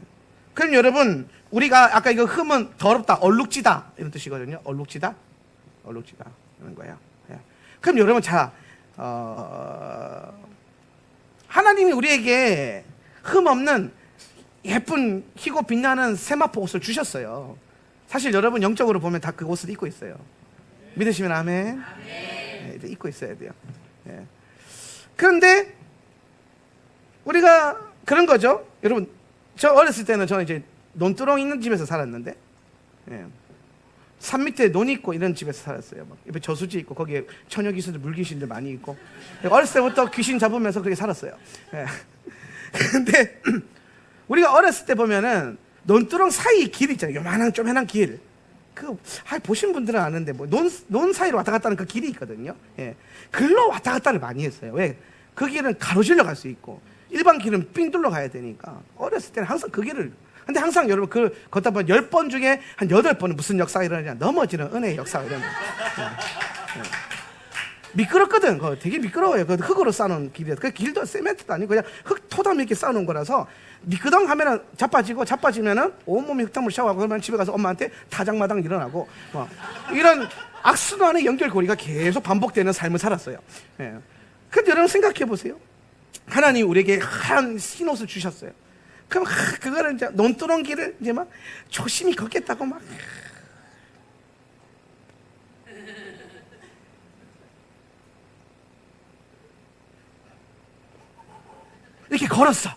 그럼 여러분, 우리가 아까 이거 흠은 더럽다, 얼룩지다 이런 뜻이거든요. 얼룩지다 이런 거예요. 네. 그럼 여러분, 자, 하나님이 우리에게 흠 없는 예쁜 희고 빛나는 세마포 옷을 주셨어요. 사실 여러분 영적으로 보면 다 그 옷을 입고 있어요. 믿으시면 아멘. 네, 입고 있어야 돼요. 네. 그런데 우리가 그런 거죠. 여러분, 저 어렸을 때는 저는 이제 논두렁 있는 집에서 살았는데, 네. 산 밑에 논이 있고 이런 집에서 살았어요. 막 옆에 저수지 있고 거기에 처녀 귀신들, 물귀신들 많이 있고. 어렸을 때부터 귀신 잡으면서 그렇게 살았어요. 예. 근데 우리가 어렸을 때 보면은 논두렁 사이 길 있잖아요. 요만한 쪼매난 길. 보신 분들은 아는데 뭐 논 사이로 왔다 갔다 하는 그 길이 있거든요. 예. 글로 왔다 갔다를 많이 했어요. 왜? 그 길은 가로질러 갈 수 있고 일반 길은 삥 둘러 가야 되니까 어렸을 때는 항상 그 길을. 근데 항상 여러분 걷다 보면 10번 중에 한 8번은 무슨 역사가 일어나냐, 넘어지는 은혜의 역사가 일어나요. 미끄럽거든. 되게 미끄러워요. 그 흙으로 쌓는 길이에요. 그 길도 세멘트도 아니고 그냥 토담 이렇게 쌓는 거라서 미끄덩 하면은 자빠지면은 온몸이 흙탕물 샤워하고 그러면 집에 가서 엄마한테 타장마당 일어나고 이런 악순환의 연결고리가 계속 반복되는 삶을 살았어요. 예. 근데 여러분 생각해 보세요. 하나님 우리에게 하얀 흰옷을 주셨어요. 그럼 그거를 이제 논두렁 길을 이제 막 조심히 걷겠다고 막 이렇게 걸었어.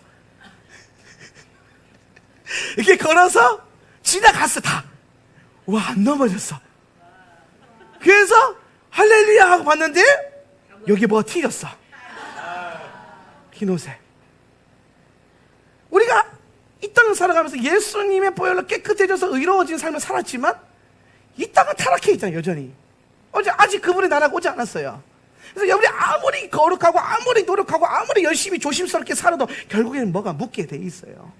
이렇게 걸어서 지나갔어 다. 와, 안 넘어졌어. 그래서 할렐루야 하고 봤는데 여기 뭐가 튀겼어. 흰 옷에. 우리가 이 땅을 살아가면서 예수님의 보혈로 깨끗해져서 의로워진 삶을 살았지만 이 땅은 타락해 있잖아요. 여전히 아직 그분의 나라가 오지 않았어요. 그래서 우리 아무리 거룩하고 아무리 노력하고 아무리 열심히 조심스럽게 살아도 결국에는 뭐가 묻게 돼 있어요.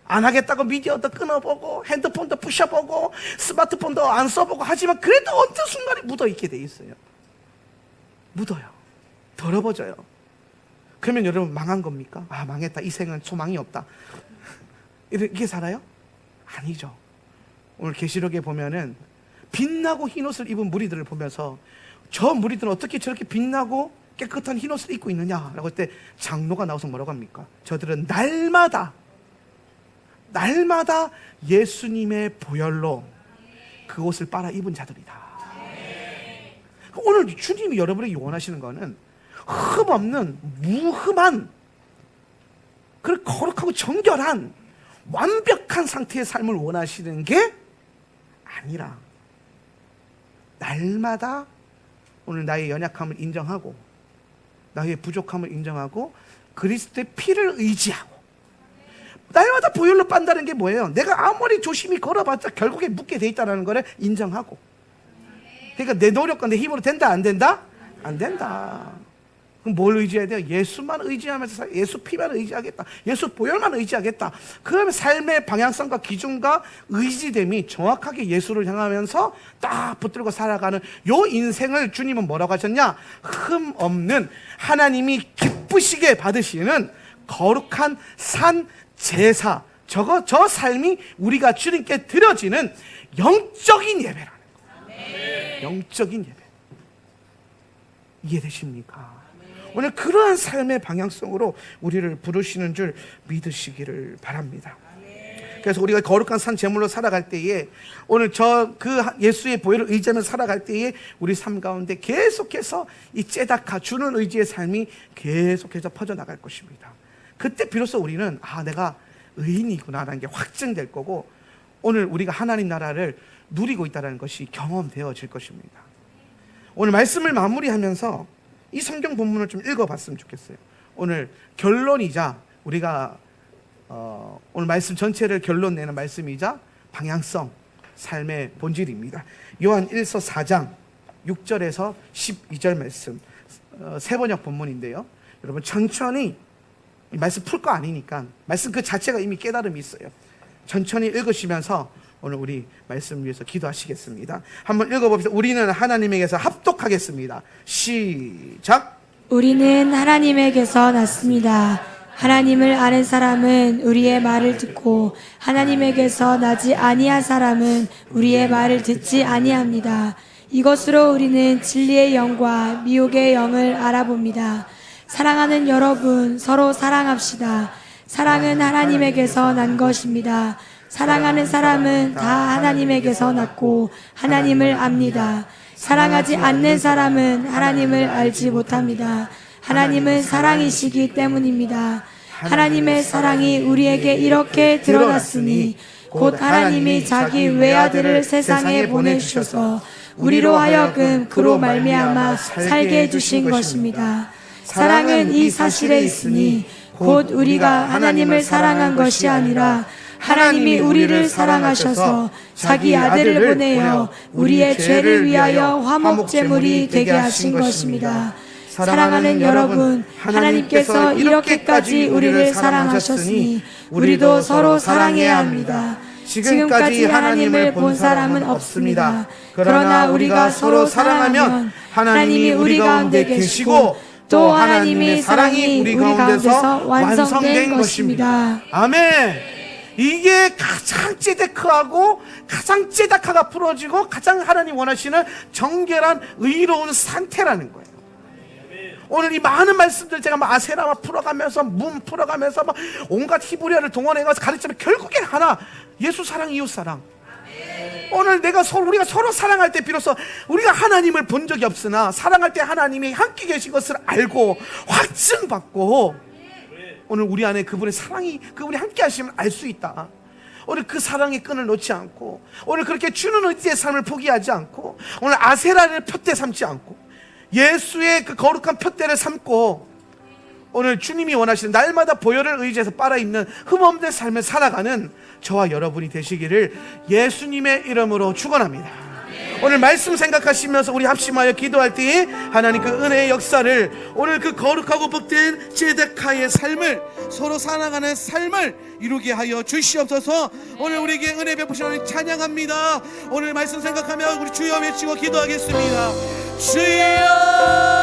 안 하겠다고 미디어도 끊어보고 핸드폰도 부셔보고 스마트폰도 안 써보고 하지만 그래도 어느 순간에 묻어있게 돼 있어요. 묻어요. 더러워져요. 그러면 여러분 망한 겁니까? 아, 망했다. 이 생은 소망이 없다. 이렇게 살아요? 아니죠. 오늘 계시록에 보면은 빛나고 흰옷을 입은 무리들을 보면서 저 무리들은 어떻게 저렇게 빛나고 깨끗한 흰옷을 입고 있느냐라고 할 때 장로가 나와서 뭐라고 합니까? 저들은 날마다 예수님의 보혈로 그 옷을 빨아 입은 자들이다. 오늘 주님이 여러분에게 원하시는 거는 흠없는 무흠한 그런 거룩하고 정결한 완벽한 상태의 삶을 원하시는 게 아니라 날마다 오늘 나의 연약함을 인정하고 나의 부족함을 인정하고 그리스도의 피를 의지하고 날마다 보혈로 빤다는 게 뭐예요? 내가 아무리 조심히 걸어봤자 결국에 묻게 돼 있다는 것을 인정하고. 그러니까 내 노력과 내 힘으로 된다 안 된다? 안 된다. 그럼 뭘 의지해야 돼요? 예수만 의지하면서 예수 피만 의지하겠다. 예수 보혈만 의지하겠다. 그러면 삶의 방향성과 기준과 의지됨이 정확하게 예수를 향하면서 딱 붙들고 살아가는 요 인생을 주님은 뭐라고 하셨냐? 흠 없는 하나님이 기쁘시게 받으시는 거룩한 산 제사. 저 삶이 우리가 주님께 드려지는 영적인 예배라는 거예요. 영적인 예배. 이해되십니까? 오늘 그러한 삶의 방향성으로 우리를 부르시는 줄 믿으시기를 바랍니다. 그래서 우리가 거룩한 산 제물로 살아갈 때에 오늘 예수의 보혈을 의지하면서 살아갈 때에 우리 삶 가운데 계속해서 이 째다카 주는 의지의 삶이 계속해서 퍼져나갈 것입니다. 그때 비로소 우리는 내가 의인이구나라는 게 확증될 거고 오늘 우리가 하나님 나라를 누리고 있다는 것이 경험되어질 것입니다. 오늘 말씀을 마무리하면서 이 성경 본문을 좀 읽어봤으면 좋겠어요. 오늘 결론이자 우리가 오늘 말씀 전체를 결론 내는 말씀이자 방향성, 삶의 본질입니다. 요한 1서 4장 6절에서 12절 말씀, 세번역 본문인데요. 여러분 천천히 이 말씀 풀 거 아니니까 말씀 그 자체가 이미 깨달음이 있어요. 천천히 읽으시면서 오늘 우리 말씀 위해서 기도하시겠습니다. 한번 읽어봅시다. 우리는 하나님에게서 합독하겠습니다. 시작. 우리는 하나님에게서 났습니다. 하나님을 아는 사람은 우리의 말을 듣고 하나님에게서 나지 아니한 사람은 우리의 말을 듣지 아니합니다. 이것으로 우리는 진리의 영과 미혹의 영을 알아봅니다. 사랑하는 여러분, 서로 사랑합시다. 사랑은 하나님에게서 난 것입니다. 사랑하는 사람은 다 하나님에게서 났고 하나님을 압니다. 사랑하지 않는 사람은 하나님을 알지 못합니다. 하나님은 사랑이시기 때문입니다. 하나님의 사랑이 우리에게 이렇게 드러났으니 곧 하나님이 자기 외아들을 세상에 보내주셔서 우리로 하여금 그로 말미암아 살게 해주신 것입니다. 사랑은 이 사실에 있으니 곧 우리가 하나님을 사랑한 것이 아니라 하나님이 우리를 사랑하셔서 자기 아들을 보내어 우리의 죄를 위하여 화목제물이 되게 하신 것입니다. 사랑하는 여러분, 하나님께서 이렇게까지 우리를 사랑하셨으니 우리도 서로 사랑해야 합니다. 지금까지 하나님을 본 사람은 없습니다. 그러나 우리가 서로 사랑하면 하나님이 우리 가운데 계시고 또 하나님의 사랑이 우리 가운데서 완성된 것입니다. 아멘. 이게 가장 제데크하고 가장 제다카가 풀어지고 가장 하나님 원하시는 정결한 의로운 상태라는 거예요. 오늘 이 많은 말씀들 제가 아세라 풀어가면서 문 풀어가면서 온갖 히브리어를 동원해가서 가르치면 결국엔 하나, 예수 사랑, 이웃 사랑. 오늘 우리가 서로 사랑할 때 비로소 우리가 하나님을 본 적이 없으나 사랑할 때 하나님이 함께 계신 것을 알고 확증받고 오늘 우리 안에 그분의 사랑이, 그분이 함께 하시면 알 수 있다. 오늘 그 사랑의 끈을 놓지 않고 오늘 그렇게 주는 의지의 삶을 포기하지 않고 오늘 아세라를 푯대 삼지 않고 예수의 그 거룩한 푯대를 삼고 오늘 주님이 원하시는 날마다 보혈을 의지해서 빨아입는 흠없는 삶을 살아가는 저와 여러분이 되시기를 예수님의 이름으로 축원합니다. 오늘 말씀 생각하시면서 우리 합심하여 기도할 때에 하나님 그 은혜의 역사를 오늘 그 거룩하고 복된 제데카의 삶을 서로 사랑하는 삶을 이루게 하여 주시옵소서. 오늘 우리에게 은혜 베푸신 하나님 찬양합니다. 오늘 말씀 생각하며 우리 주여 외치고 기도하겠습니다. 주여